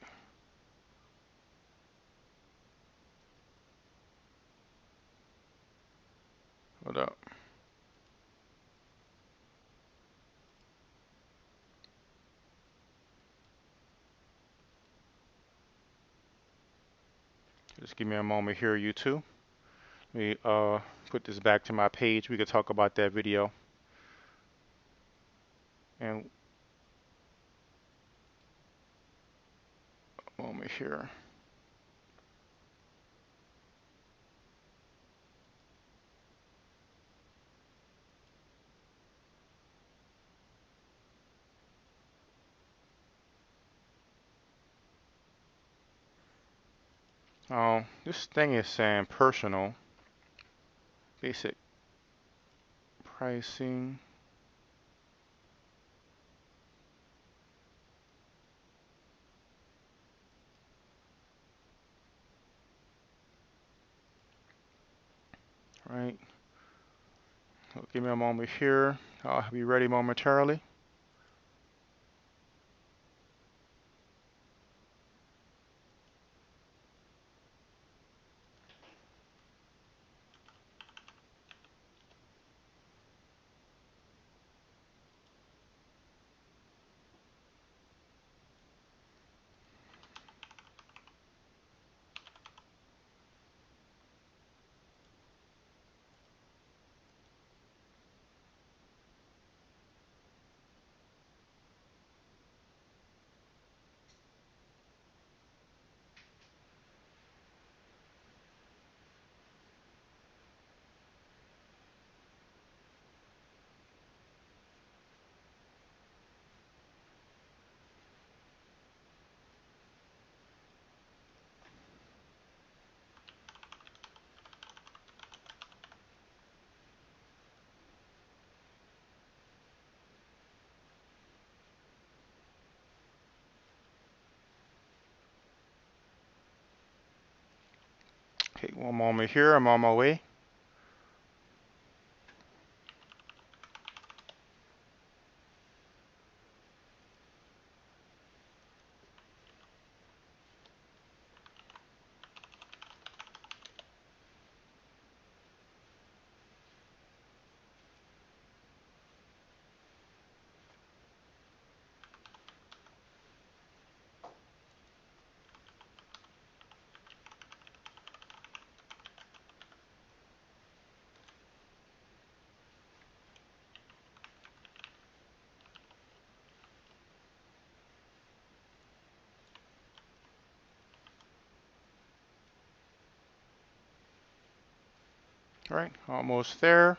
Hold up. Just give me a moment here, you two. Let me put this back to my page. We could talk about that video. And a moment here. This thing is saying personal, basic pricing. Right. So give me a moment here. I'll be ready momentarily. Okay, one moment here. I'm on my way. All right, almost there.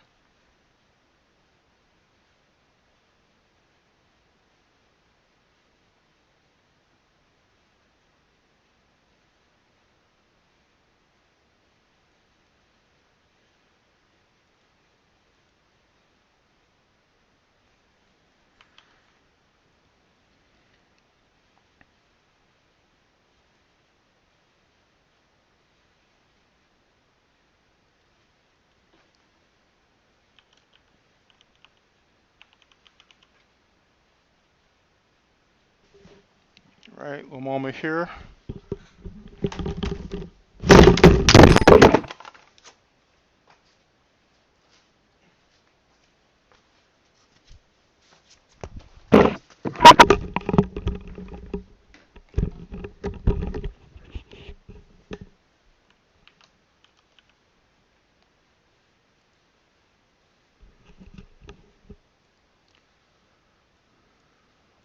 All right, one moment here.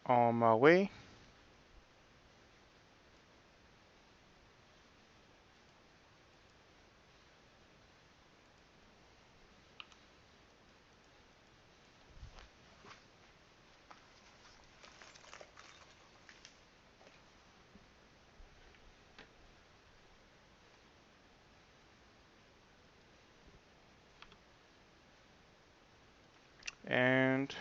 On my way. And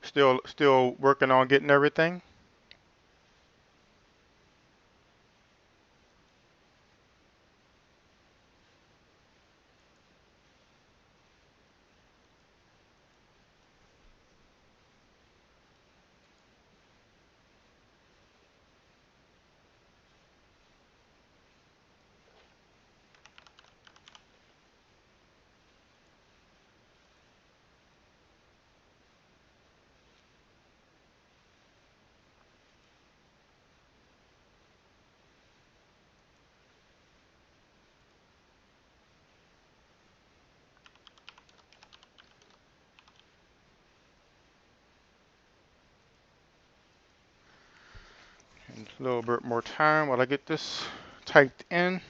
Still working on getting everything. And a little bit more time while I get this typed in.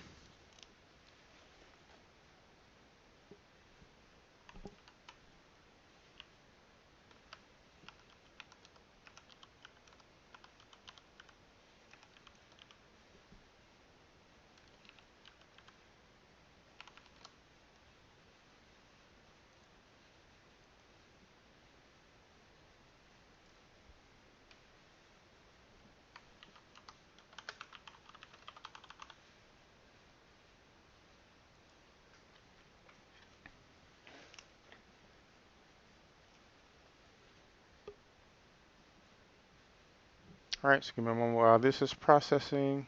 All right, so give me a moment while this is processing.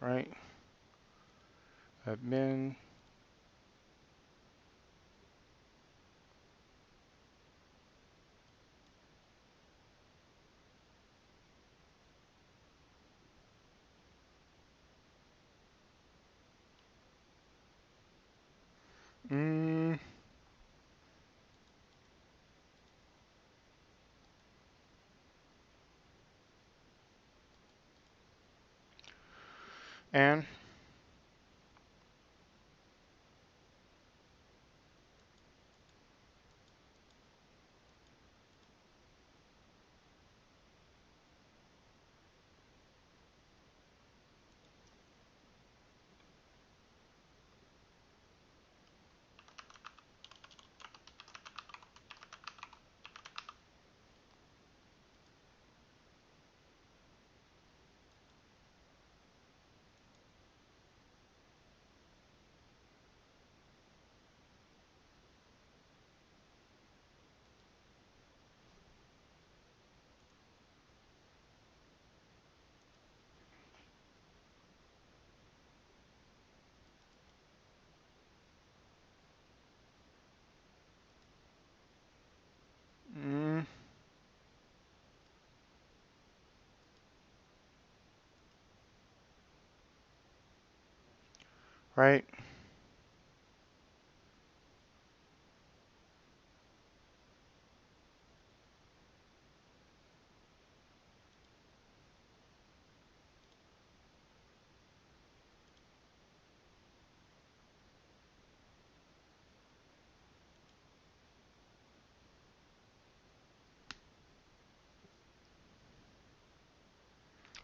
All right, admin. Mm, and mm, right.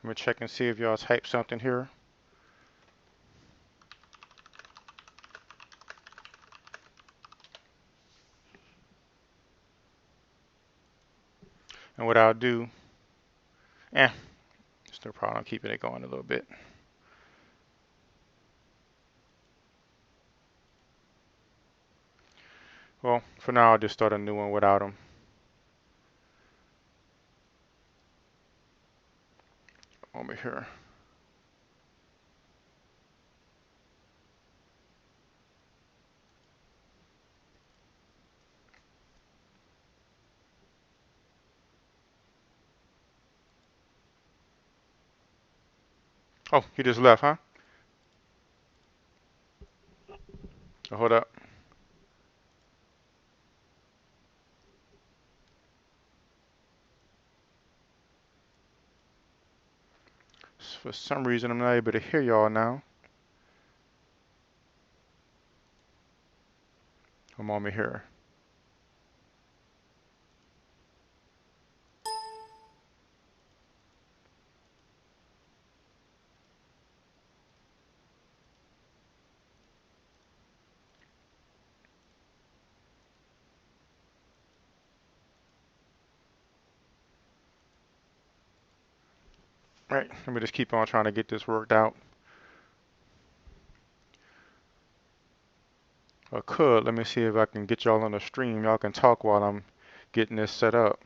Let me check and see if y'all type something here. And what I'll do, eh, still probably on keeping it going a little bit. Well, for now, I'll just start a new one without them. Over here. Oh, he just left, huh? Oh, hold up. For some reason, I'm not able to hear y'all now. I'm on me here. Right, let me just keep on trying to get this worked out. Let me see if I can get y'all on the stream. Y'all can talk while I'm getting this set up.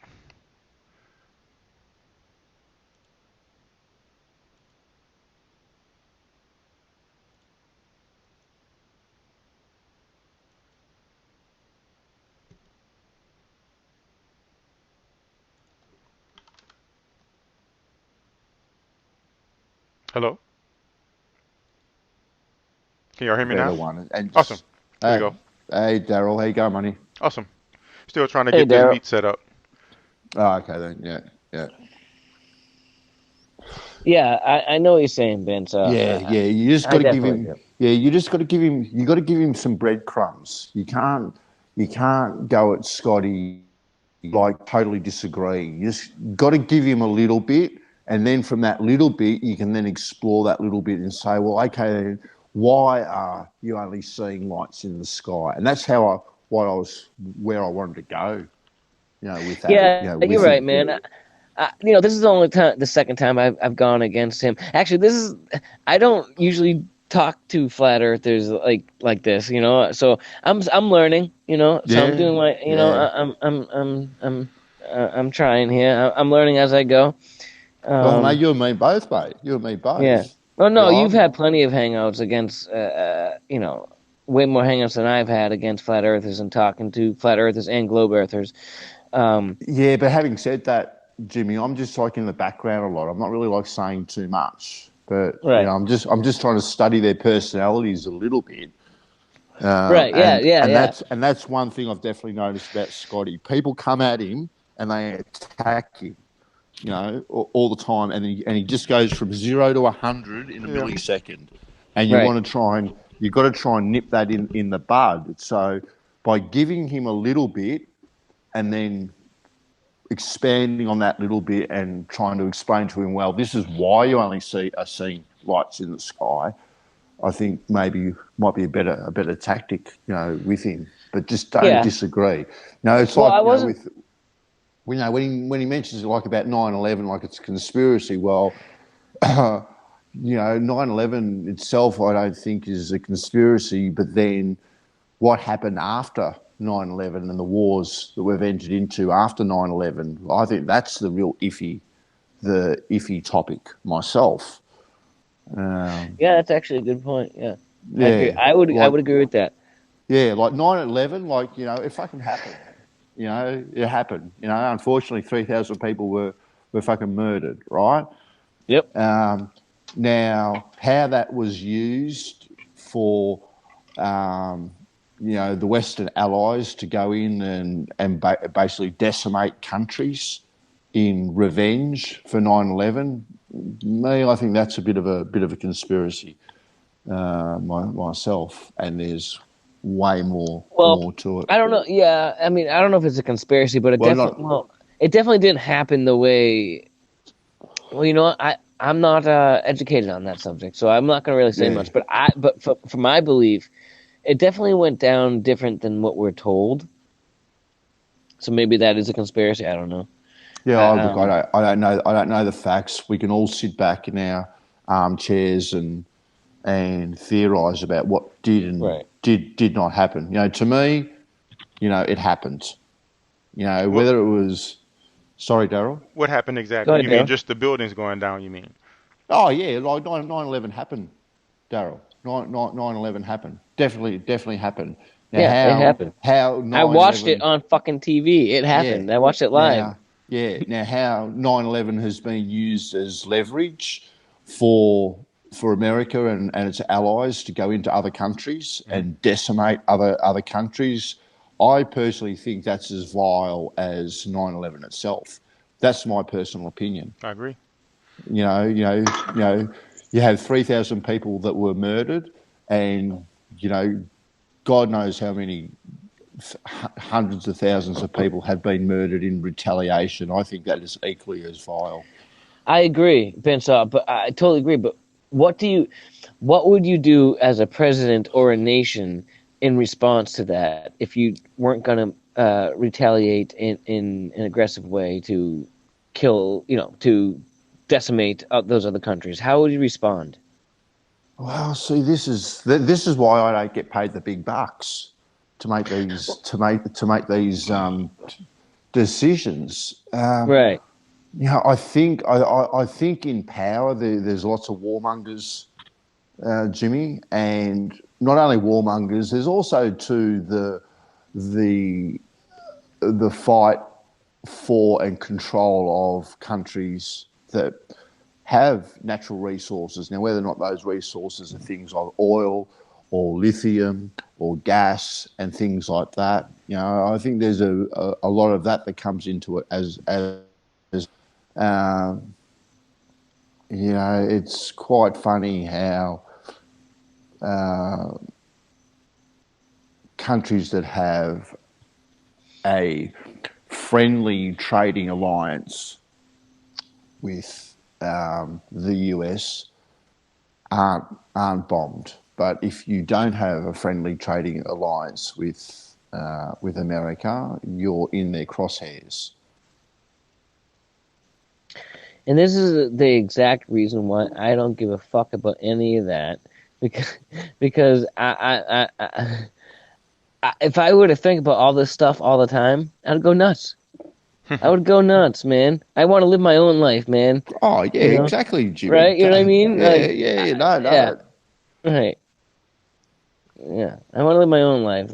Hello? Can y'all hear me Better now? one. And Awesome. just, There we hey, go. hey, Daryl, how you going, money? Awesome. Still trying to Hey, get this Daryl. meet set up. Oh, okay then. Yeah. Yeah, I know what you're saying, Ben. So Yeah. You just I got to give definitely him. do. Yeah, you just got to give him. You got to give him some breadcrumbs. You can't go at Scotty like totally disagree. You just got to give him a little bit, and then from that little bit, you can then explore that little bit and say, well, okay, then why are you only seeing lights in the sky? And that's where I wanted to go. With that. Yeah, you're With right, him. man. This is the second time I've gone against him. Actually, I don't usually talk to flat earthers like this, So I'm learning, So I'm Yeah. doing Yeah. I'm trying here. I'm learning as I go. Well, mate, Um, you and me both, mate. You and me yeah. both. Oh no, Right? you've had plenty of hangouts against, way more hangouts than I've had against flat earthers and talking to flat earthers and globe earthers. Yeah, but having said that, Jimmy, I'm just like in the background a lot. I'm not really like saying too much, but Right. I'm just trying to study their personalities a little bit. Right. Yeah. And Yeah. and Yeah. that's one thing I've definitely noticed about Scotty. People come at him and they attack him, all the time, and he just goes from 0 to 100 in a Yeah. millisecond, and Right. you've got to try and nip that in the bud. So by giving him a little bit and then expanding on that little bit and trying to explain to him, well, this is why you only are seeing lights in the sky. I think maybe might be a better tactic, with him. But just don't Yeah. disagree. It's Well, like I wasn't. when he mentions like about 9/11, like it's a conspiracy. Well, 9/11 itself, I don't think is a conspiracy. But then what happened after 9/11 and the wars that we've entered into after 9/11, I think that's the iffy topic myself. Yeah, that's actually a good point. Yeah, I agree. Yeah, I like would agree with that. yeah, like 9/11, like it fucking happened. It happened. Unfortunately, 3,000 people were fucking murdered, right? Yep. Now, how that was used for, the Western Allies to go in and basically decimate countries in revenge for 9/11, I think that's a bit of a conspiracy myself, and there's way Well, more to it. I don't know. Yeah, I mean, I don't know if it's a conspiracy, but Well, not it definitely didn't happen the way. Well, I'm not educated on that subject, so I'm not gonna really say yeah. much. But for my belief, it definitely went down different than what we're told. So maybe that is a conspiracy. I don't know. Yeah, look, I don't know. I don't know the facts. We can all sit back in our armchairs and theorise about what did and did not happen. To me, it happened. Whether it was. Sorry, Daryl. What happened Go exactly? ahead, You mean Daryl. just the buildings going down? You mean? Oh yeah, like 9/11 happened, Daryl. 9/11 happened. Definitely happened. Now, Yeah, it happened. How I watched 9/11 it on fucking TV. It happened. I watched it live. Now how 9/11 has been used as leverage for America and its allies to go into other countries and decimate other countries. I personally think that's as vile as 9/11 itself. That's my personal opinion. I agree. You have 3,000 people that were murdered, and God knows how many hundreds of thousands of people have been murdered in retaliation. I think that is equally as vile. I agree, Vince, but I totally agree. But what would you do as a president or a nation in response to that if you weren't going to retaliate in an aggressive way to kill, to decimate those other countries? How would you respond? Well, see, this is why I don't get paid the big bucks to make these decisions. Right. I think in power there's lots of warmongers, Jimmy, and not only warmongers. There's also the fight for and control of countries that have natural resources. Now, whether or not those resources are things like oil or lithium or gas and things like that, I think there's a lot of that comes into it as it's quite funny how countries that have a friendly trading alliance with the US aren't bombed, but if you don't have a friendly trading alliance with America, you're in their crosshairs. And this is the exact reason why I don't give a fuck about any of that, because I if I were to think about all this stuff all the time, I'd go nuts. I would go nuts, man. I want to live my own life, man. Oh yeah, exactly, Jimmy. Right? You know what I mean? No. Yeah. Right. Yeah, I want to live my own life.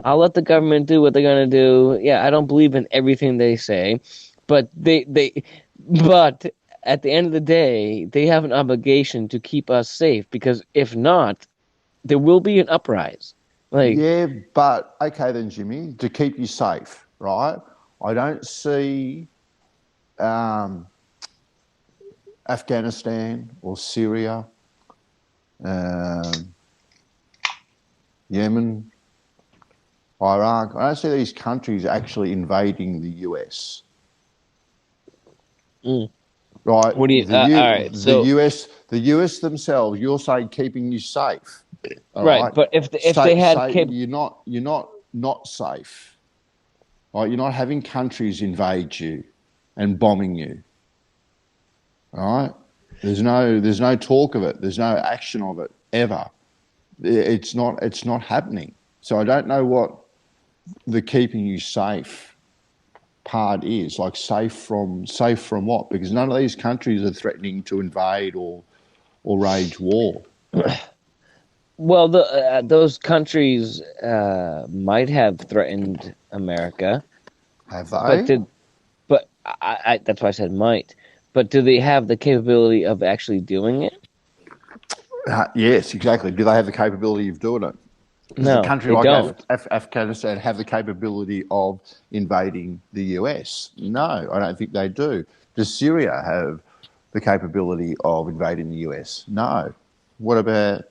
I'll let the government do what they're gonna do. Yeah, I don't believe in everything they say, but but at the end of the day, they have an obligation to keep us safe, because if not, there will be an uprising. Yeah, but okay then, Jimmy, to keep you safe, right? I don't see Afghanistan or Syria, Yemen, Iraq. I don't see these countries actually invading the US. Right? What do you? All right. So the US themselves. You're saying keeping you safe, right? But if they had, you're not safe. Right? You're not having countries invade you and bombing you. All right? There's no talk of it. There's no action of it ever. It's not happening. So I don't know what the keeping you safe part is. Like safe from what? Because none of these countries are threatening to invade or wage war. Well, those countries might have threatened America. Have they? But I that's why I said might. But do they have the capability of actually doing it? Yes, exactly. Do they have the capability of doing it? No, a country they like don't. Afghanistan have the capability of invading the US? No, I don't think they do. Does Syria have the capability of invading the US? No. What about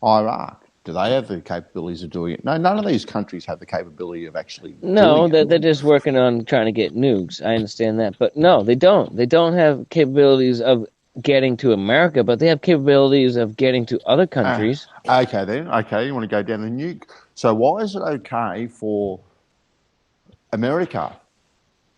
Iraq? Do they have the capabilities of doing it? No, none of these countries have the capability of actually doing it. They're just working on trying to get nukes. I understand that. But no, they don't. They don't have capabilities of getting to America, but they have capabilities of getting to other countries. Okay, then. Okay, you want to go down the nuke. So why is it okay for America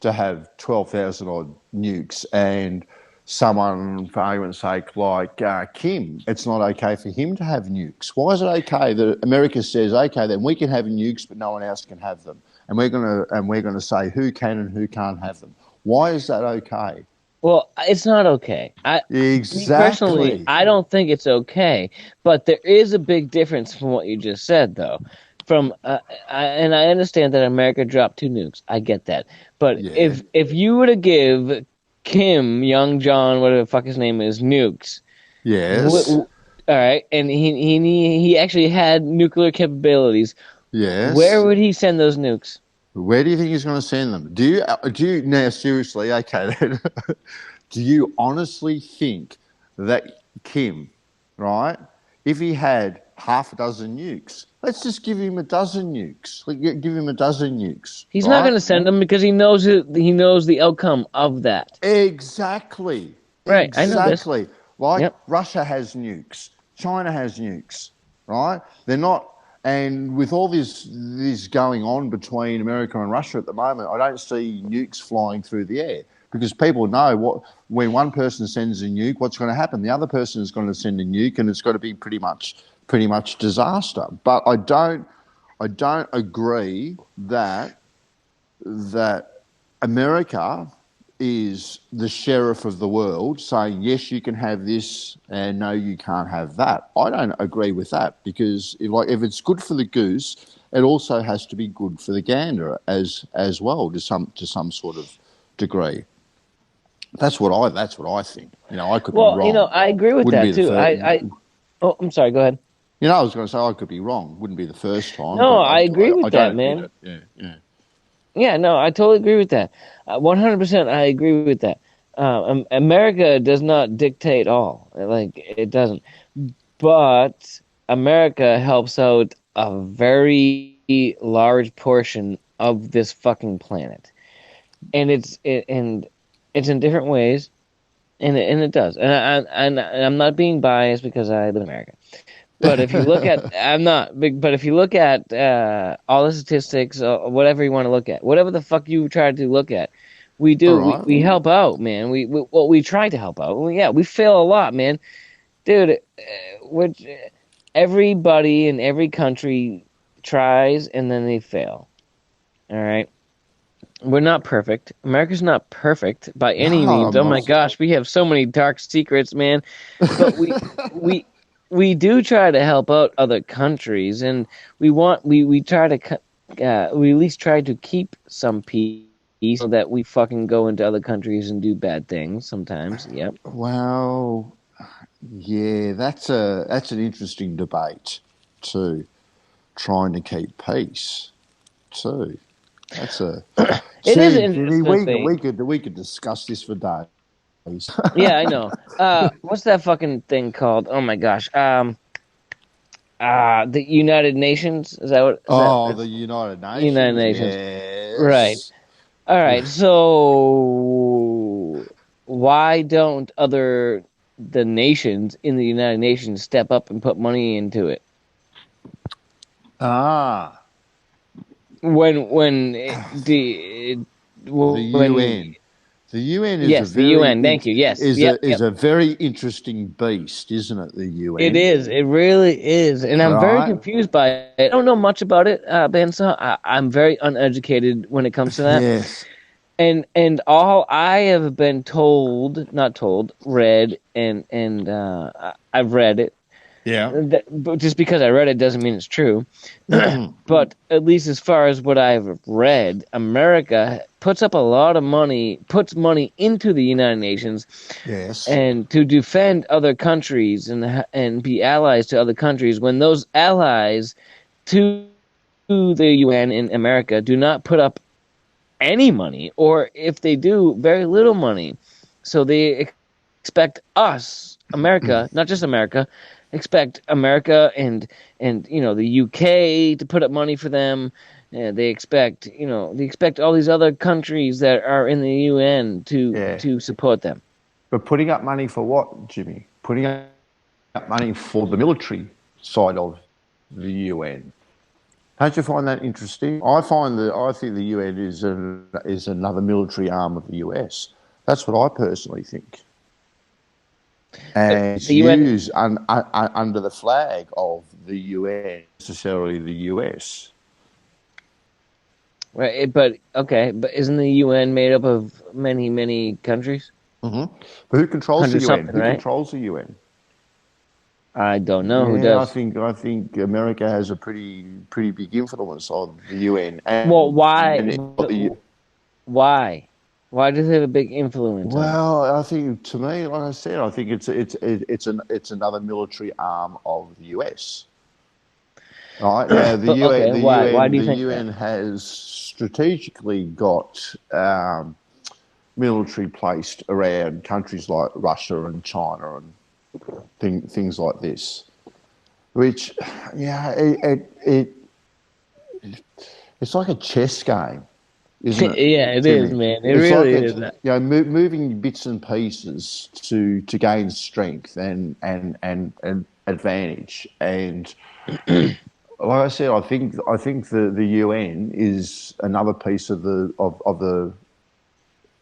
to have 12,000 odd nukes, and someone, for argument's sake, like Kim, it's not okay for him to have nukes. Why is it okay that America says, okay, then we can have nukes, but no one else can have them, and we're gonna say who can and who can't have them? Why is that okay? Well, it's not okay. Me personally, I don't think it's okay. But there is a big difference from what you just said, though. And I understand that America dropped 2 nukes. I get that. But Yeah. if you were to give Kim, Young John, whatever the fuck his name is, nukes, Yes. all right, and he actually had nuclear capabilities. Yes. Where would he send those nukes? Where do you think he's going to send them? Do you now seriously? Okay, then, do you honestly think that Kim, right? If he had half a dozen nukes, let's just give him a dozen nukes. Give him a dozen nukes. He's right? not going to send them because he knows the outcome of that. Exactly. Right, I know this. Exactly. Like Yep. Russia has nukes, China has nukes, right? They're not. And with all this going on between America and Russia at the moment, I don't see nukes flying through the air because people know when one person sends a nuke, what's going to happen? The other person is going to send a nuke, and it's got to be pretty much disaster. But I don't agree that America is the sheriff of the world saying, yes, you can have this and no, you can't have that. I don't agree with that because if it's good for the goose, it also has to be good for the gander as well to some sort of degree. That's what I think. I could be wrong. Well, I agree with that too. I'm sorry, go ahead. I was going to say I could be wrong. Wouldn't be the first time. No, I agree with that, man. Yeah. Yeah, no, I totally agree with that. 100%, I agree with that. America does not dictate all. It doesn't. But America helps out a very large portion of this fucking planet, and it's in different ways, and it does. And I'm not being biased because I live in America. But if you look at, but if you look at all the statistics, whatever you want to look at, whatever the fuck you try to look at, we do. Right. We help out, man. We try to help out. We fail a lot, man. Dude, everybody in every country tries and then they fail. All right? We're not perfect. America's not perfect by any means. Oh my gosh, we have so many dark secrets, man. But we do try to help out other countries, and we try to we at least try to keep some peace so that we fucking go into other countries and do bad things sometimes. Yep. Well, yeah, that's an interesting debate too. Trying to keep peace too. That's a. It is an interesting thing. We could discuss this for days. Yeah, I know. What's that fucking thing called? Oh my gosh. The United Nations? Is that what? The United Nations. United Nations. Yes. Right. All right. So why don't the nations in the United Nations step up and put money into it? When the UN. The UN is the UN. Thank you. Yes, is a very interesting beast, isn't it? The UN. It is. It really is, and I'm very confused by it. I don't know much about it, Ben. So I'm very uneducated when it comes to that. Yes. And all I have been read, and I've read it. Yeah. But just because I read it doesn't mean it's true. But at least as far as what I've read, America puts up a lot of money, puts money into the United Nations, yes, and to defend other countries and be allies to other countries. When those allies to the UN in America do not put up any money, or if they do, very little money, so they expect us, America, not just America. Expect America and the UK to put up money for them. They expect all these other countries that are in the UN to support them. But putting up money for what, Jimmy? Putting up money for the military side of the UN. Don't you find that interesting? I think the UN is another military arm of the US. That's what I personally think. And it's The UN, used under the flag of the UN, necessarily the US. right? But isn't the UN made up of many countries? Mm-hmm. But who controls the 100 UN? something, Who right? controls the UN? I don't know who Yeah, does. I think America has a pretty big influence on the UN, Well, and why? Why does it have a big influence on it? well, I think to me, like I said, I think it's another military arm of the US. Right now, But okay, why? Why do you The think that? UN has strategically got military placed around countries like Russia and China and things like this, which, yeah, it's like a chess game, isn't it, Yeah, it is, Timmy? man. It It's like really is. moving bits and pieces to gain strength and advantage. And like I said, I think the UN is another piece of the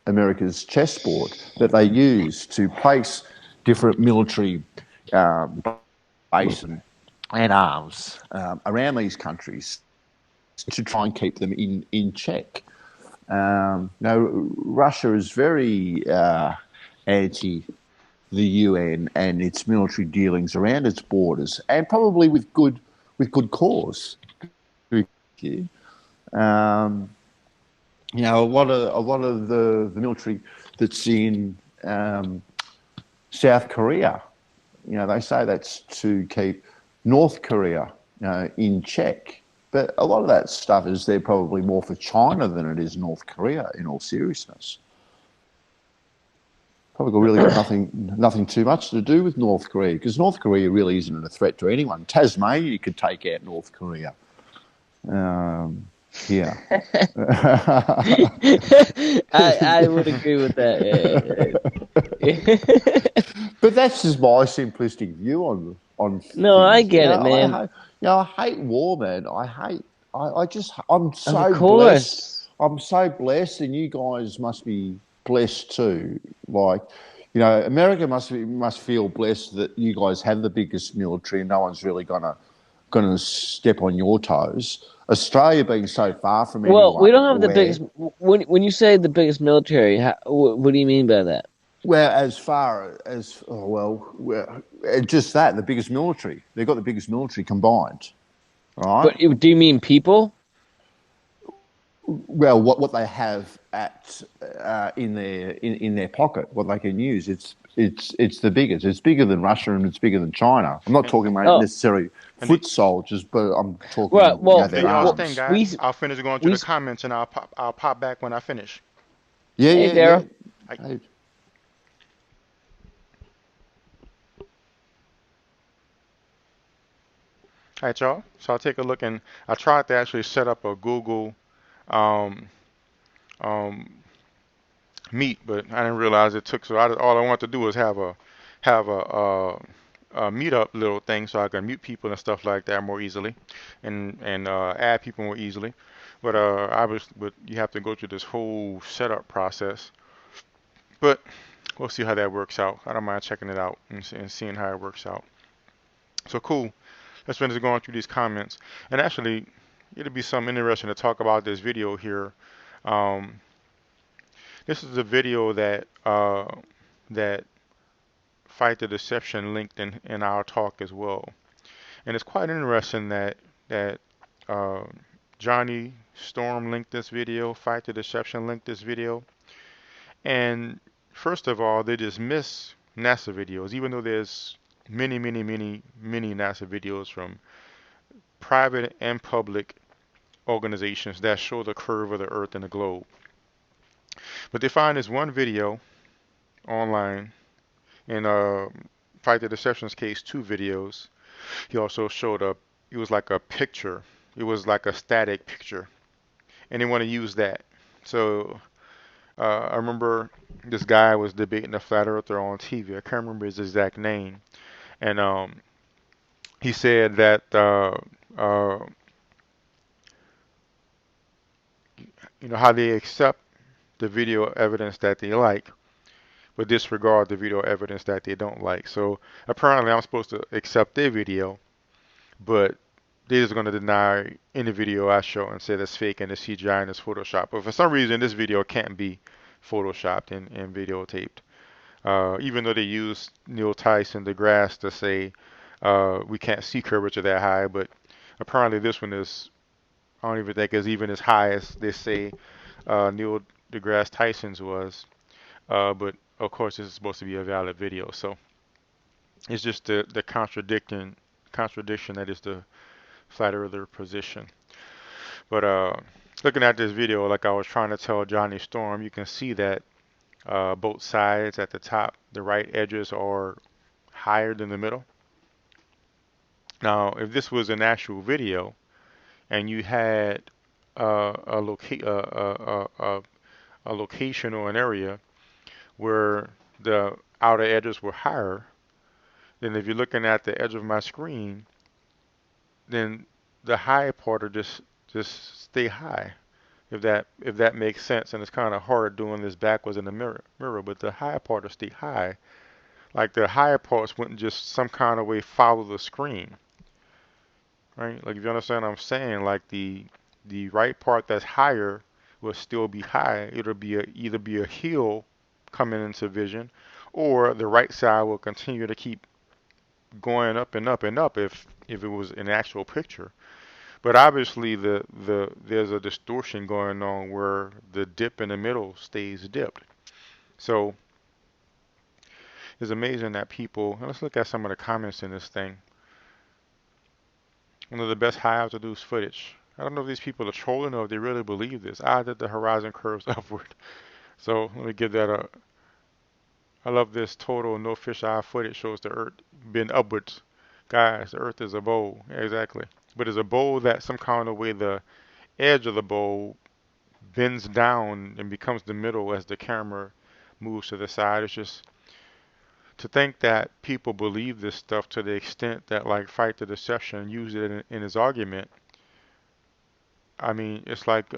America's chessboard that they use to place different military base and arms around these countries to try and keep them in check. Now, Russia is very anti the UN and its military dealings around its borders, and probably with good cause. A lot of the military that's in South Korea, they say that's to keep North Korea in check. But a lot of that stuff is there probably more for China than it is North Korea, in all seriousness. Probably really got nothing too much to do with North Korea, because North Korea really isn't a threat to anyone. Tasmania could take out North Korea. Yeah. I would agree with that. Yeah. But that's just my simplistic view on No, I things. get it, man. I hate war, man. I'm so Of blessed. course. I'm so blessed, and you guys must be blessed too. Like, America must feel blessed that you guys have the biggest military, and no one's really gonna step on your toes. Australia being so far from anyone. Well, we don't have the biggest. When you say the biggest military, what do you mean by that? Well, as far as just that, the biggest military. They've got the biggest military combined, right? But do you mean people? Well, what they have in their pocket, what they can use, it's the biggest. It's bigger than Russia and it's bigger than China. I'm not talking about necessarily foot soldiers, but I'm talking right. Well, their arms. Thing, guys. I'll finish going through the comments and I'll pop back when I finish. Yeah, hey, Daryl. Hey. All right, y'all. So I'll take a look, and I tried to actually set up a Google um, um, Meet, but I didn't realize it took. So all I want to do is have a meetup little thing, so I can mute people and stuff like that more easily, and add people more easily. But you have to go through this whole setup process. But we'll see how that works out. I don't mind checking it out and seeing how it works out. So cool. Let's finish going through these comments. And actually, it'll be something interesting to talk about this video here. This is a video that Fight the Deception linked in our talk as well. And it's quite interesting that Johnny Storm linked this video, Fight the Deception linked this video. And first of all, they dismiss NASA videos, even though there's many NASA videos from private and public organizations that show the curve of the Earth and the globe. But they find this one video online. In Fight the Deception's case, 2 videos. He also showed up. It was like a picture. It was like a static picture, and they want to use that. So I remember this guy was debating a flat earther on TV. I can't remember his exact name, and he said that how they accept the video evidence that they like, but disregard the video evidence that they don't like. So apparently, I'm supposed to accept their video, but they're just going to deny any video I show and say that's fake and it's CGI and it's Photoshop. But for some reason, this video can't be Photoshopped and videotaped. Even though they use Neil Tyson deGrasse to say we can't see curvature that high, but apparently this one is, I don't even think is even as high as they say Neil deGrasse Tyson's was. But of course, this is supposed to be a valid video, so it's just the contradiction that is the flat earther position. But looking at this video, like I was trying to tell Johnny Storm, you can see that both sides at the top, the right edges are higher than the middle. Now, if this was an actual video and you had a location or an area where the outer edges were higher, then if you're looking at the edge of my screen, then the high part will just stay high. If that makes sense, and it's kind of hard doing this backwards in the mirror, but the high part will stay high. Like the higher parts wouldn't just some kind of way follow the screen, right? Like if you understand what I'm saying, like the right part that's higher will still be high. It'll be either be a hill coming into vision, or the right side will continue to keep going up and up and up if it was an actual picture. But obviously there's a distortion going on where the dip in the middle stays dipped. So it's amazing that people, let's look at some of the comments in this thing. One of the best high altitude footage. I don't know if these people are trolling or if they really believe this. That the horizon curves upward. So let me give that a. I love this total no fisheye footage shows the earth bend upwards. Guys, the earth is a bowl. Yeah, exactly. But it's a bowl that some kind of way the edge of the bowl bends down and becomes the middle as the camera moves to the side. It's just to think that people believe this stuff to the extent that like Fight the Deception used it in his argument. I mean, it's like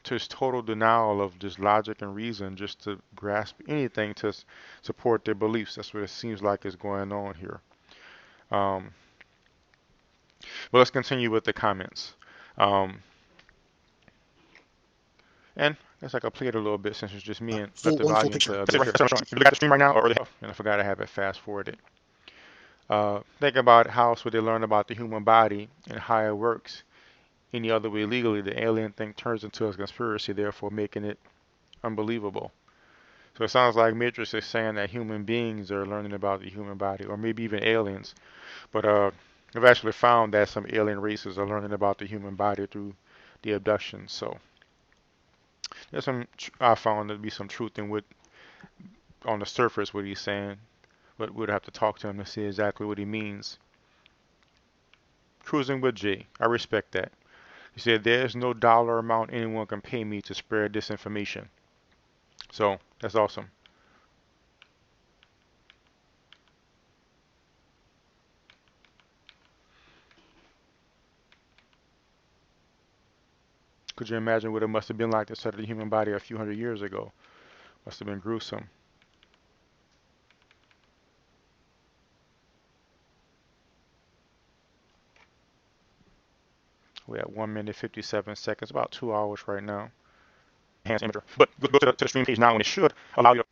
just total denial of just logic and reason just to grasp anything to support their beliefs. That's what it seems like is going on here. But let's continue with the comments. And I guess I could play it a little bit since it's just me and let the audience. Right here. If you look at the stream right now, or and I forgot I have it fast forwarded. Think about how else would they learn about the human body and how it works any other way legally. The alien thing turns into a conspiracy, therefore making it unbelievable. So it sounds like Matrix is saying that human beings are learning about the human body, or maybe even aliens. But I've actually found that some alien races are learning about the human body through the abduction. So there's I found there to be some truth in what, on the surface, what he's saying. But we'd have to talk to him to see exactly what he means. Cruising with J. I respect that. He said, there's no dollar amount anyone can pay me to spread disinformation. So that's awesome. Could you imagine what it must have been like to study the human body a few hundred years ago? Must have been gruesome. We're at 1 minute 57 seconds, about 2 hours right now. Enhanced imager. But go to the stream page now, and it should allow you to.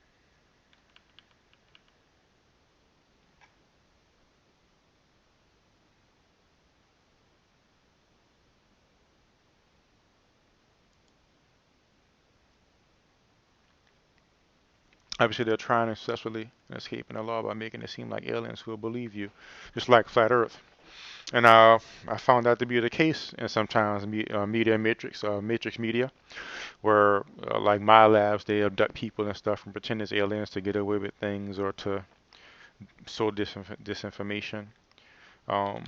Obviously, they're trying to successfully escaping the law by making it seem like aliens will believe you, just like Flat Earth. And I found that to be the case in sometimes media matrix, matrix media, where like my labs, they abduct people and stuff and pretend it's aliens to get away with things or to sow disinformation. Um,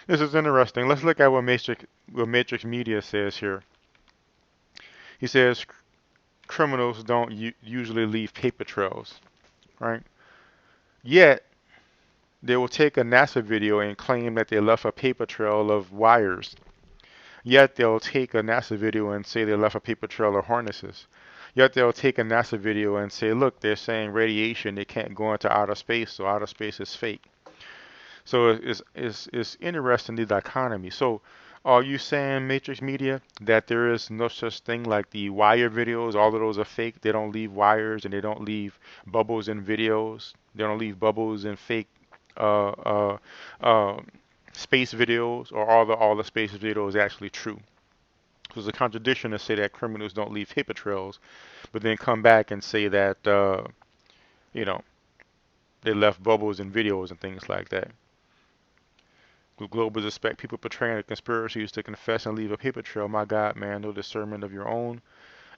this is interesting. Let's look at what Matrix Media says here. He says criminals don't usually leave paper trails, right? Yet they will take a NASA video and claim that they left a paper trail of wires. Yet they'll take a NASA video and say they left a paper trail of harnesses. Yet they'll take a NASA video and say, look, they're saying radiation, they can't go into outer space, so outer space is fake. So it's interesting, the dichotomy. So are you saying, Matrix Media, that there is no such thing like the wire videos? All of those are fake. They don't leave wires and they don't leave bubbles in videos. They don't leave bubbles in fake uh, uh, uh, space videos, or all the space videos actually true? Because it's a contradiction to say that criminals don't leave paper trails, but then come back and say that you know they left bubbles in videos and things like that. The globals expect people portraying the conspiracies to confess and leave a paper trail. My God, man, no discernment of your own.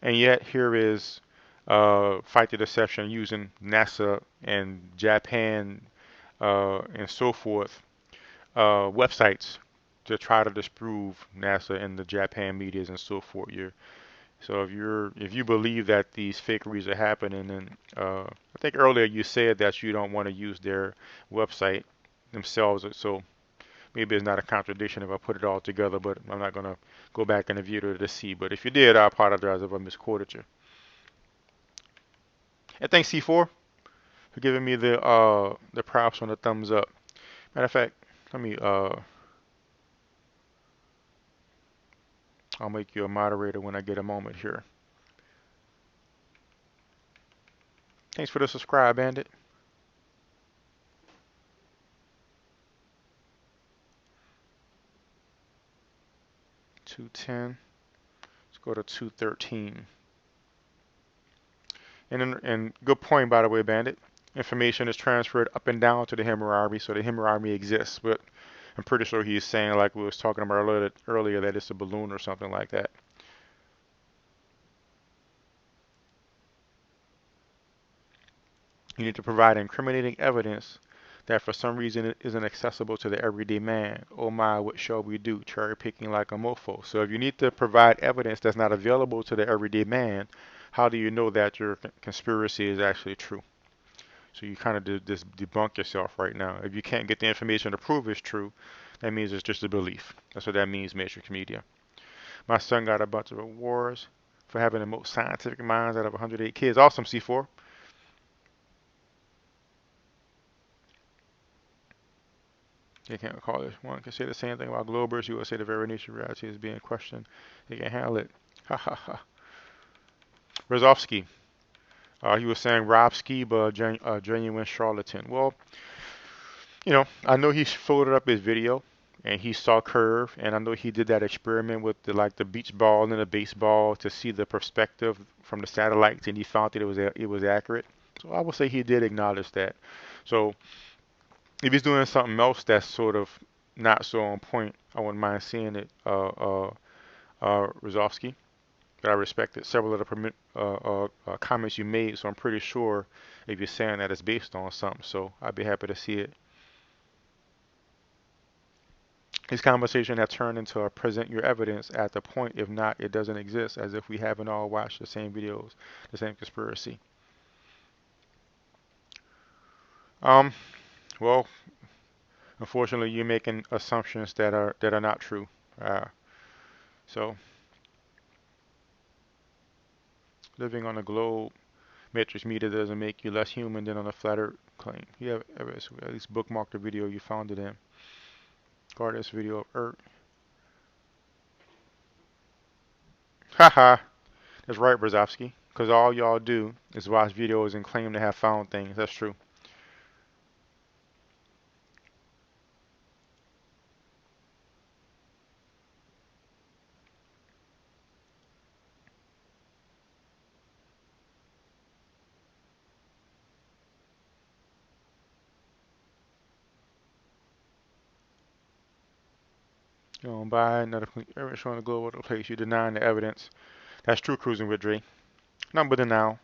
And yet here is fight the deception using NASA and Japan and so forth websites to try to disprove NASA and the Japan medias and so forth. So if you believe that these fakeries are happening, and I think earlier you said that you don't want to use their website themselves, so maybe it's not a contradiction if I put it all together, but I'm not going to go back in the video to see. But if you did, I apologize if I misquoted you. And thanks C4 for giving me the props on the thumbs up. Matter of fact, let me I'll make you a moderator when I get a moment here. Thanks for the subscribe, Bandit. 210. Let's go to 213. And good point, by the way, Bandit. Information is transferred up and down to the Himmer Army, so the Himmer Army exists. But I'm pretty sure he's saying, like we was talking about earlier, that it's a balloon or something like that. You need to provide incriminating evidence that for some reason it isn't accessible to the everyday man. Oh my, what shall we do? Cherry picking like a mofo. So if you need to provide evidence that's not available to the everyday man, how do you know that your conspiracy is actually true? So you kind of just debunk yourself right now. If you can't get the information to prove it's true, that means it's just a belief. That's what that means, Matrix Media. My son got a bunch of awards for having the most scientific minds out of 108 kids. Awesome, C4. They can't call this. One can say the same thing about Globers. You will say the very nature of reality is being questioned. They can handle it. Ha ha ha. Rozovsky. He was saying Rob Skiba, a genuine charlatan. Well, I know he folded up his video and he saw curve, and I know he did that experiment with the beach ball and the baseball to see the perspective from the satellites, and he found that it was accurate. So I would say he did acknowledge that. So if he's doing something else that's sort of not so on point, I wouldn't mind seeing it, Rozovsky. But I respected several of the comments you made, so I'm pretty sure if you're saying that it's based on something, so I'd be happy to see it. This conversation has turned into a present your evidence at the point, if not, it doesn't exist, as if we haven't all watched the same videos, the same conspiracy. Well, unfortunately, you're making assumptions that are not true. So, living on a globe, Matrix Media doesn't make you less human than on a flat Earth claim. You have at least bookmark the video you found it in. Guard this video of Earth. Haha. That's right, Brzezowski. Because all y'all do is watch videos and claim to have found things. That's true. You don't buy another evidence showing the global place. You denying the evidence. That's true, cruising with Dre. None but now.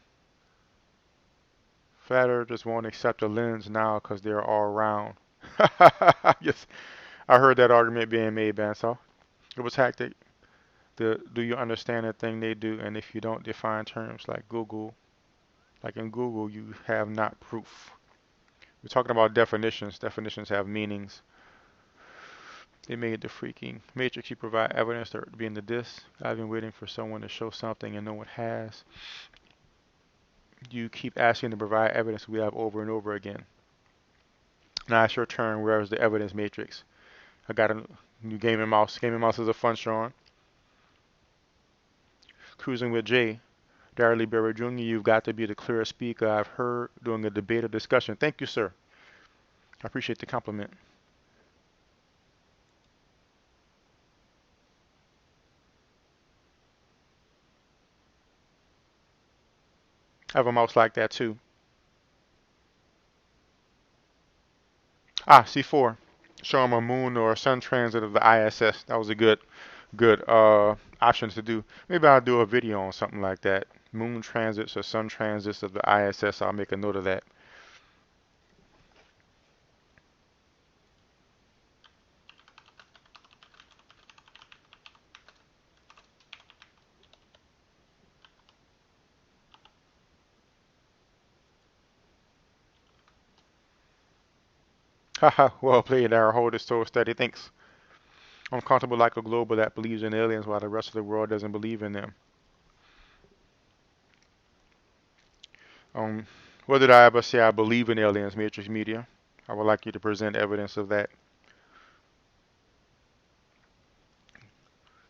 Flat Earthers won't accept a lens now because they're all round. Yes, I heard that argument being made, Bandsaw. It was tactic. Do you understand the thing they do? And if you don't define terms like Google, like in Google, you have not proof. We're talking about definitions. Definitions have meanings. They made the freaking matrix. You provide evidence to be in the disk. I've been waiting for someone to show something and no one has. You keep asking to provide evidence we have over and over again. Now it's your turn. Where is the evidence matrix? I got a new gaming mouse. Gaming mouse is a fun, Sean. Cruising with Jay. Darley Berry Jr., you've got to be the clearest speaker I've heard during a debate or discussion. Thank you, sir. I appreciate the compliment. I have a mouse like that too. C4. Show him a moon or a sun transit of the ISS. That was a good option to do. Maybe I'll do a video on something like that. Moon transits or sun transits of the ISS. I'll make a note of that. Haha, well played, our hold is so steady. Thanks. I'm comfortable like a global that believes in aliens while the rest of the world doesn't believe in them. Um, what did I ever say? I believe in aliens, Matrix Media. I would like you to present evidence of that.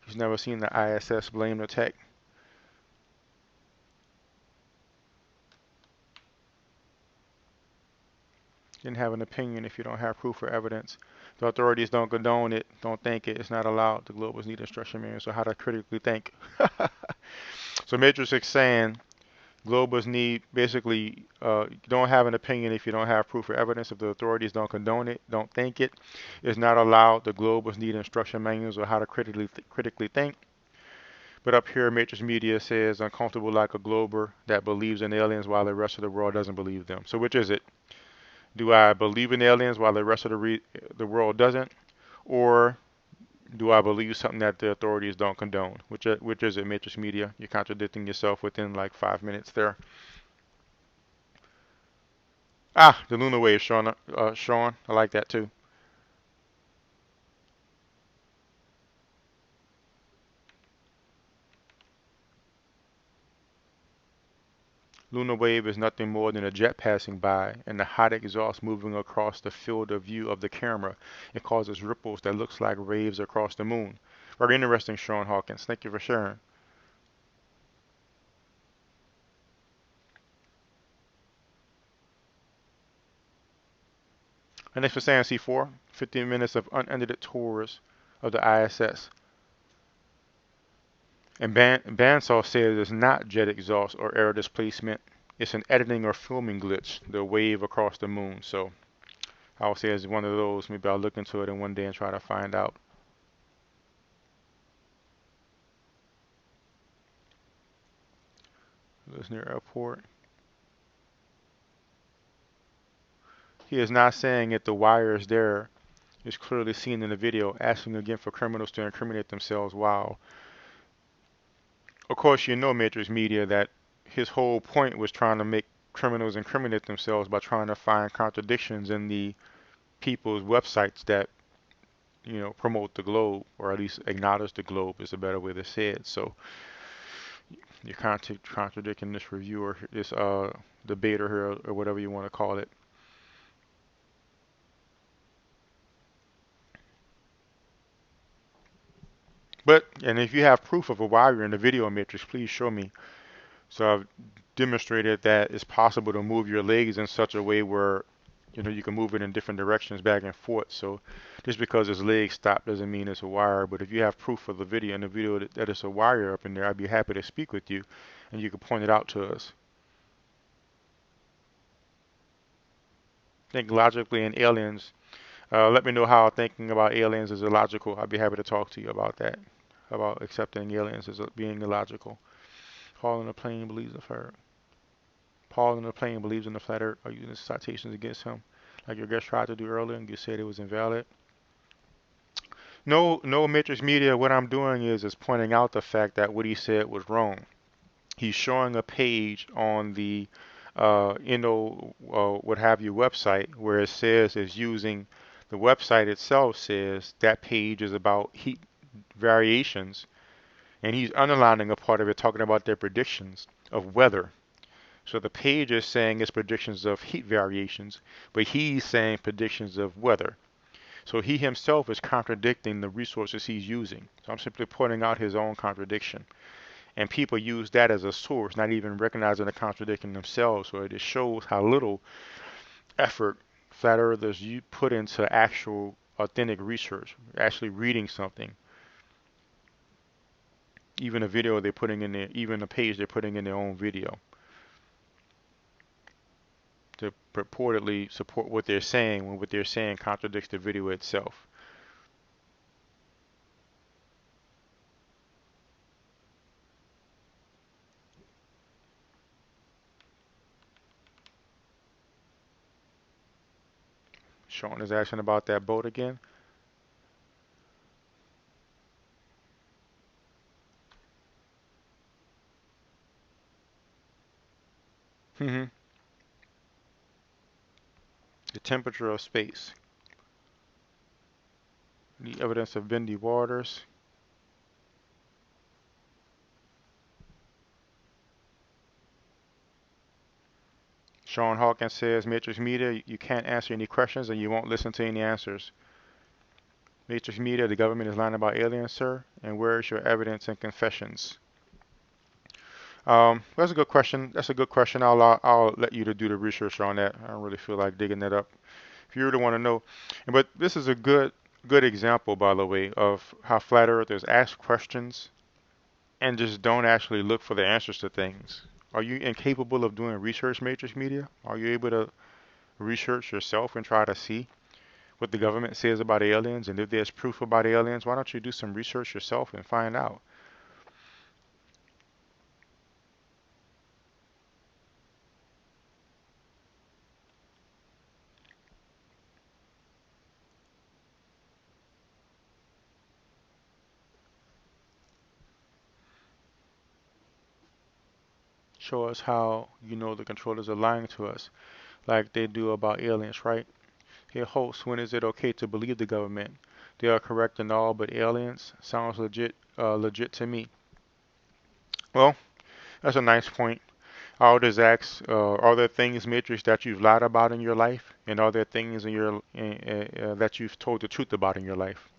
He's never seen the ISS blame the tech. Didn't have an opinion if you don't have proof or evidence. The authorities don't condone it, don't think it. It's not allowed. The globals need instruction manuals on how to critically think. So Matrix is saying globals need basically you don't have an opinion if you don't have proof or evidence. If the authorities don't condone it, don't think it, it's not allowed. The globals need instruction manuals on how to critically think. But up here, Matrix Media says uncomfortable like a glober that believes in aliens while the rest of the world doesn't believe them. So which is it? Do I believe in aliens while the rest of the world doesn't? Or do I believe something that the authorities don't condone? Which is it, Matrix Media? You're contradicting yourself within like 5 minutes there. The lunar wave, Sean. Sean, I like that too. Lunar wave is nothing more than a jet passing by and the hot exhaust moving across the field of view of the camera. It causes ripples that looks like waves across the moon. Very interesting, Sean Hawkins. Thank you for sharing. And thanks for saying C4. 15 minutes of unedited tours of the ISS. And Bandsaw says it's not jet exhaust or air displacement. It's an editing or filming glitch, the wave across the moon. So I would say it's one of those. Maybe I'll look into it in one day and try to find out. Lives near airport. He is not saying if the wire is there. It's clearly seen in the video, asking again for criminals to incriminate themselves. Wow. Of course, you know, Matrix Media, that his whole point was trying to make criminals incriminate themselves by trying to find contradictions in the people's websites that promote the globe, or at least acknowledge the globe is a better way to say it. So you're contradicting this reviewer, this debater here, or whatever you want to call it. And if you have proof of a wire in the video matrix, please show me. So I've demonstrated that it's possible to move your legs in such a way where you can move it in different directions back and forth. So just because his legs stop doesn't mean it's a wire. But if you have proof of the video and the video that it's a wire up in there, I'd be happy to speak with you and you can point it out to us. Think logically in aliens. Let me know how thinking about aliens is illogical. I'd be happy to talk to you about that, about accepting aliens as being illogical. Paul in the plane believes in flat. Paul in the plane believes in the flat earth. Are you using citations against him, like your guest tried to do earlier, and you said it was invalid? No, no, Matrix Media. What I'm doing is pointing out the fact that what he said was wrong. He's showing a page on the what have you website where it says it's using the website itself says that page is about heat variations, and he's underlining a part of it talking about their predictions of weather. So the page is saying it's predictions of heat variations, but he's saying predictions of weather. So he himself is contradicting the resources he's using. So I'm simply pointing out his own contradiction. And people use that as a source, not even recognizing the contradiction themselves. So it just shows how little effort flat earthers you put into actual authentic research, actually reading something. Even a video they're putting in there, even a page they're putting in their own video to purportedly support what they're saying when what they're saying contradicts the video itself. Sean is asking about that boat again. The temperature of space. The evidence of bendy waters. Sean Hawkins says, Matrix Media, you can't answer any questions and you won't listen to any answers. Matrix Media, the government is lying about aliens, sir, and where is your evidence and confessions? That's a good question. That's a good question. I'll let you to do the research on that. I don't really feel like digging that up. If you really want to know, but this is a good example, by the way, of how flat earthers ask questions and just don't actually look for the answers to things. Are you incapable of doing research, Matrix Media? Are you able to research yourself and try to see what the government says about aliens, and if there's proof about aliens, why don't you do some research yourself and find out? Show us how you know the controllers are lying to us, like they do about aliens, right? Here, host, when is it okay to believe the government? They are correct and all, but aliens sounds legit to me. Well, that's a nice point. I'll just ask, are there things, Matrix, that you've lied about in your life, and are there things in your that you've told the truth about in your life?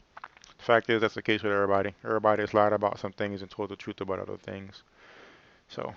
The fact is, that's the case with everybody. Everybody has lied about some things and told the truth about other things. So,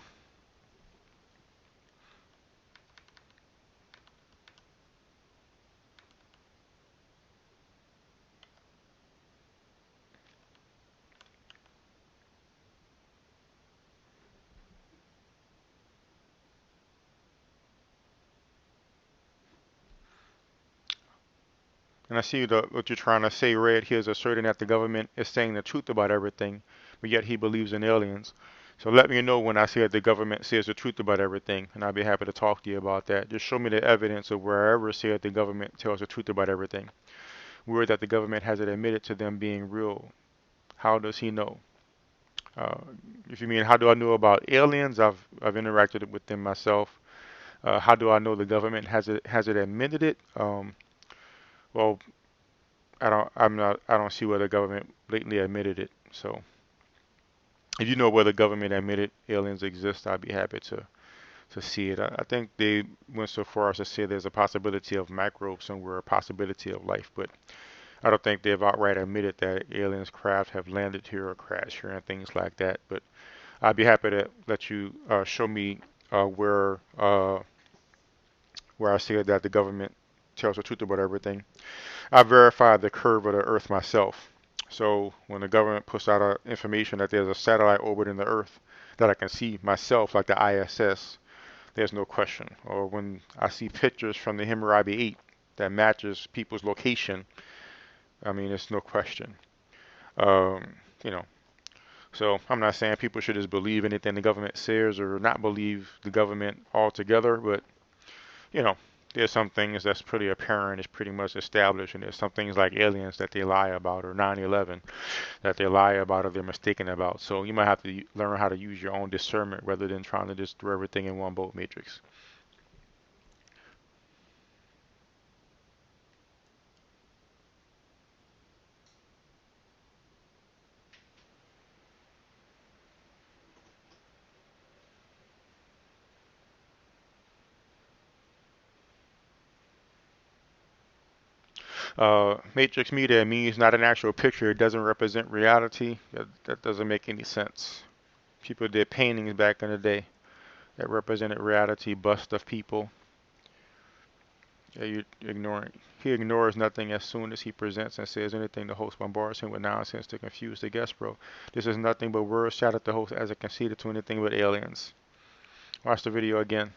and I see what you're trying to say, Red. Here is asserting that the government is saying the truth about everything, but yet he believes in aliens. So let me know when I see that the government says the truth about everything, and I'll be happy to talk to you about that. Just show me the evidence of wherever said the government tells the truth about everything. Where that the government has it admitted to them being real. How does he know? Uh, if you mean how do I know about aliens, I've interacted with them myself. How do I know the government has it admitted it? Well, I don't see where the government blatantly admitted it. So if you know where the government admitted aliens exist, I'd be happy to see it. I think they went so far as to say there's a possibility of microbes somewhere, a possibility of life, but I don't think they've outright admitted that aliens craft have landed here or crashed here and things like that. But I'd be happy to let you show me where I see that the government tells the truth about everything. I verified the curve of the Earth myself. So when the government puts out information that there's a satellite orbiting the Earth that I can see myself, like the ISS, there's no question. Or when I see pictures from the Hammurabi 8 that matches people's location, I mean, it's no question. Um, you know, so I'm not saying people should just believe anything the government says or not believe the government altogether, but you know, there's some things that's pretty apparent, it's pretty much established, and there's some things like aliens that they lie about, or 9/11 that they lie about or they're mistaken about. So you might have to learn how to use your own discernment rather than trying to just throw everything in one boat matrix. Matrix media means not an actual picture. It doesn't represent reality. That doesn't make any sense. People did paintings back in the day that represented reality, bust of people. Yeah, you're ignoring. He ignores nothing as soon as he presents and says anything. The host bombards him with nonsense to confuse the guest, bro. This is nothing but words shot at the host as it conceded to anything but aliens. Watch the video again.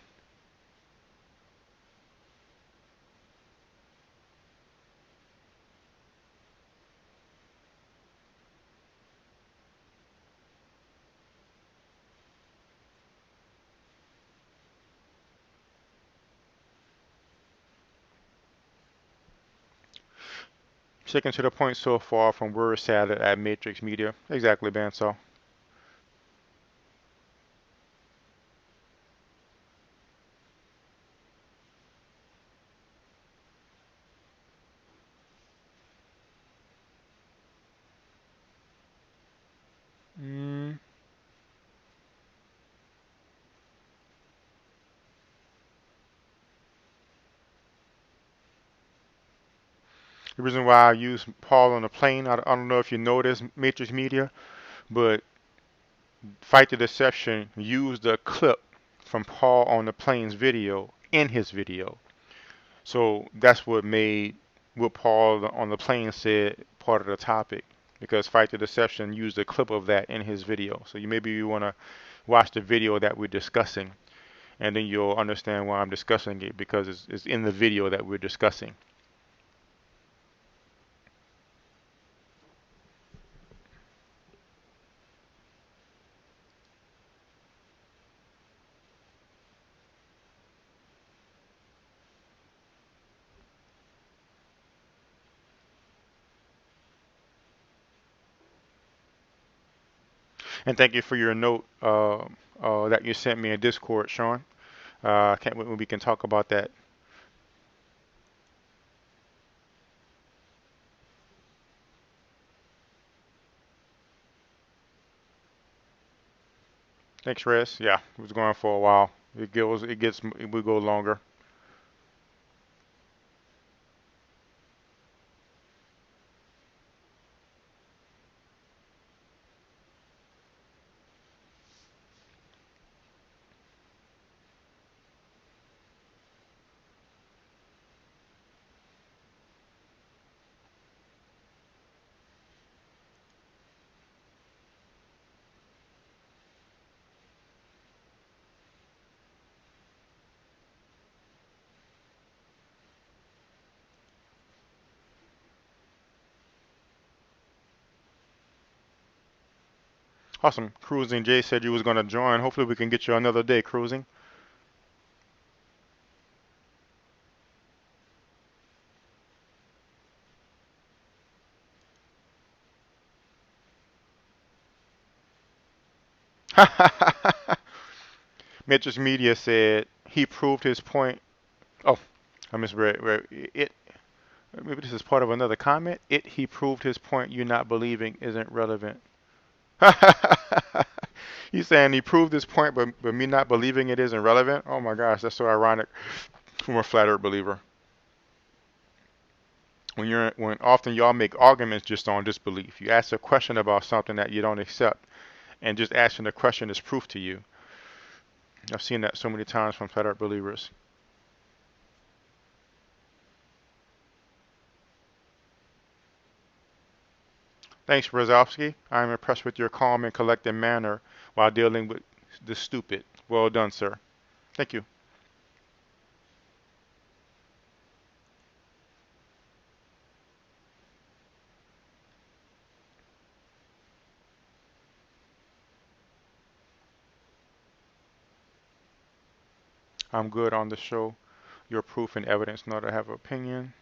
Sticking to the point so far from words salad at Matrix Media. Exactly, Bandsaw. Mm. The reason why I use Paul on the plane, I don't know if you noticed Matrix Media, but Fight the Deception used a clip from Paul on the plane's video in his video. So that's what made what Paul on the plane said part of the topic, because Fight the Deception used a clip of that in his video. So maybe you want to watch the video that we're discussing, and then you'll understand why I'm discussing it, because it's in the video that we're discussing. And thank you for your note that you sent me in Discord, Sean. I can't wait when we can talk about that. Thanks, Rez. Yeah, it was going for a while. We go longer. Awesome. Cruising Jay said you was gonna join. Hopefully we can get you another day, Cruising. Mitch's Media said he proved his point. Oh, I misread. It. Maybe this is part of another comment. He proved his point. You not believing isn't relevant. He's saying he proved his point, but me not believing it isn't relevant. Oh my gosh, that's so ironic from a flat earth believer. When often y'all make arguments just on disbelief. You ask a question about something that you don't accept, and just asking the question is proof to you. I've seen that so many times from flat earth believers. Thanks, Brzezowski. I am impressed with your calm and collected manner while dealing with the stupid. Well done, sir. Thank you. I'm good on the show. Your proof and evidence, not to have an opinion.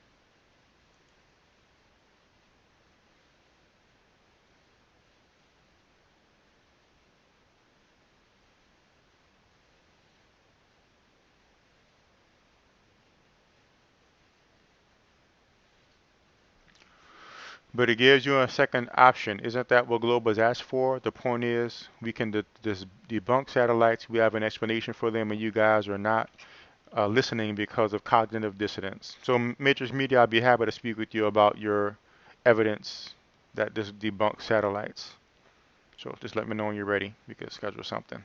But it gives you a second option. Isn't that what Globe has asked for? The point is, we can debunk satellites. We have an explanation for them, and you guys are not listening because of cognitive dissonance. So, Matrix Media, I'd be happy to speak with you about your evidence that this debunks satellites. So, just let me know when you're ready. We can schedule something.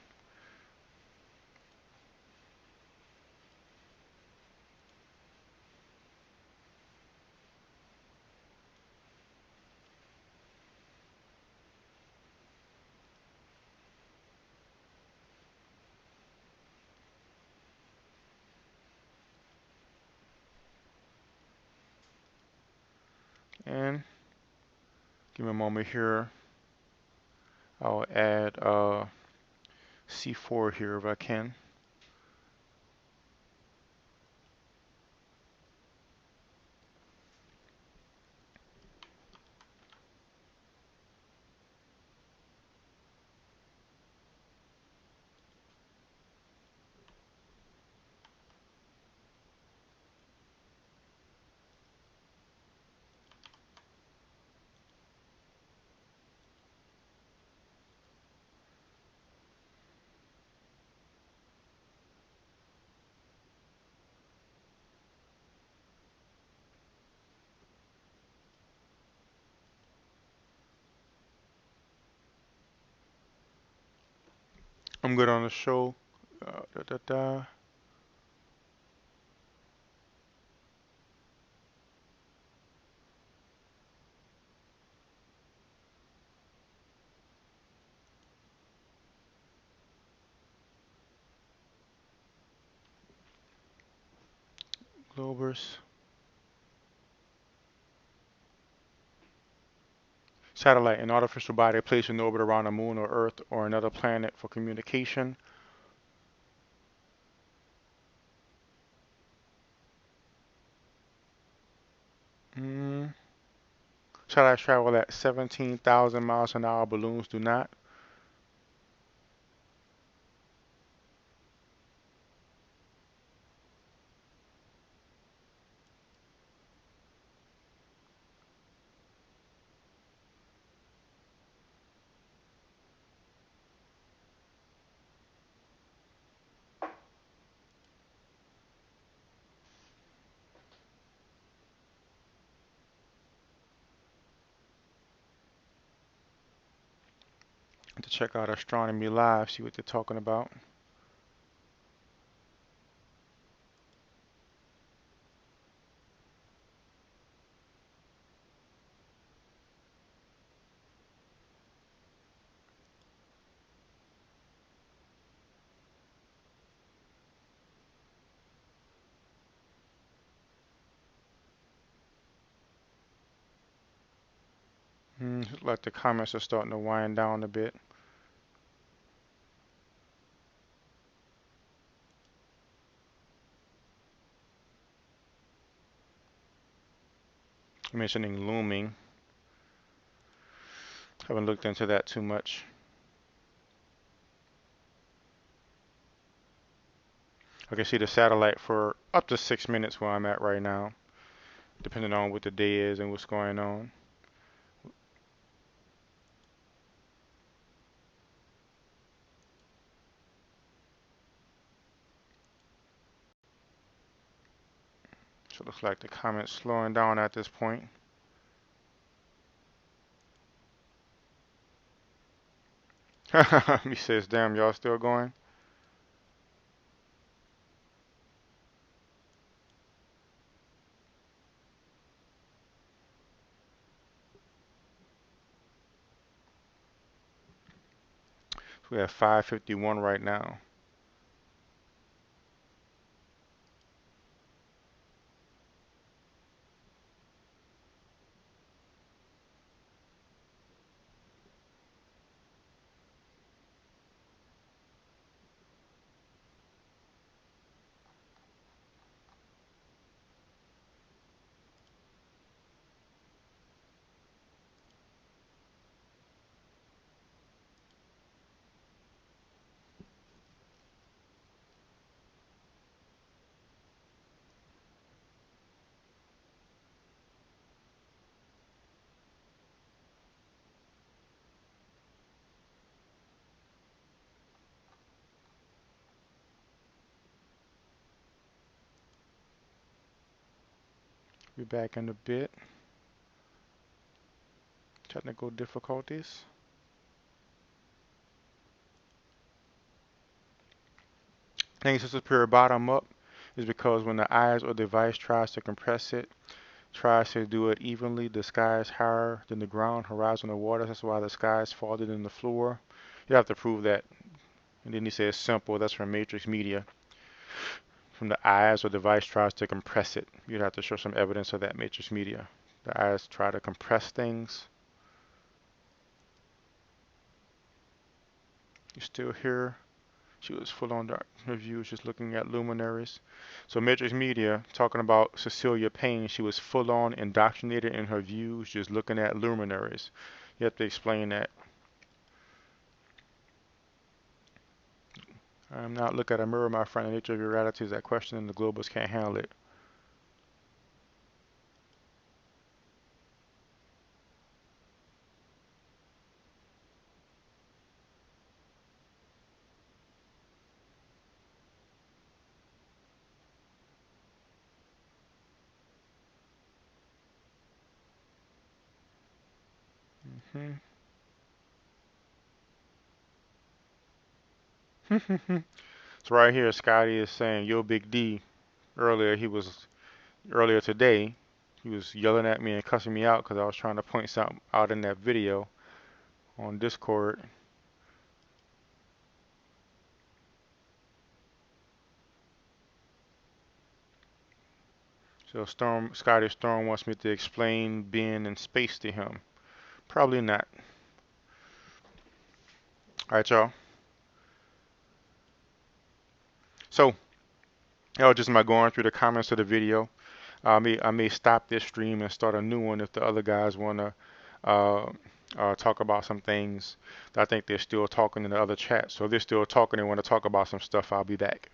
And give me a moment here. I'll add C4 here if I can. I'm good on the show. Da, da, da. Globers. Satellite, an artificial body placed in orbit around the moon or Earth or another planet for communication. Mm. Satellites travel at 17,000 miles an hour. Balloons do not. To check out Astronomy Live, see what they're talking about. Like the comments are starting to wind down a bit. Mentioning looming. Haven't looked into that too much. I can see the satellite for up to 6 minutes where I'm at right now, depending on what the day is and what's going on. So it looks like the comment's slowing down at this point. He says, damn, y'all still going? So we have 5:51 right now. Be back in a bit. Technical difficulties. Things this appear bottom up is because when the eyes or device tries to compress it, tries to do it evenly, the sky is higher than the ground, horizon, or water. That's why the sky is farther than the floor. You have to prove that. And then he says simple. That's from Matrix Media. From the eyes or device tries to compress it. You'd have to show some evidence of that, Matrix Media. The eyes try to compress things. You still here? She was full on dark. Her view was just looking at luminaries. So Matrix Media talking about Cecilia Payne. She was full on indoctrinated in her views, just looking at luminaries. You have to explain that. I'm not look at a mirror, my friend. The nature of your reality is that question, and the globals can't handle it. Hmm. So right here, Scotty is saying, "Yo, Big D." Earlier today, he was yelling at me and cussing me out because I was trying to point something out in that video on Discord. So Scotty Storm wants me to explain being in space to him. Probably not. All right, y'all. So, just my going through the comments of the video. I may stop this stream and start a new one if the other guys wanna uh, talk about some things that I think they're still talking in the other chat. So if they're still talking and want to talk about some stuff, I'll be back.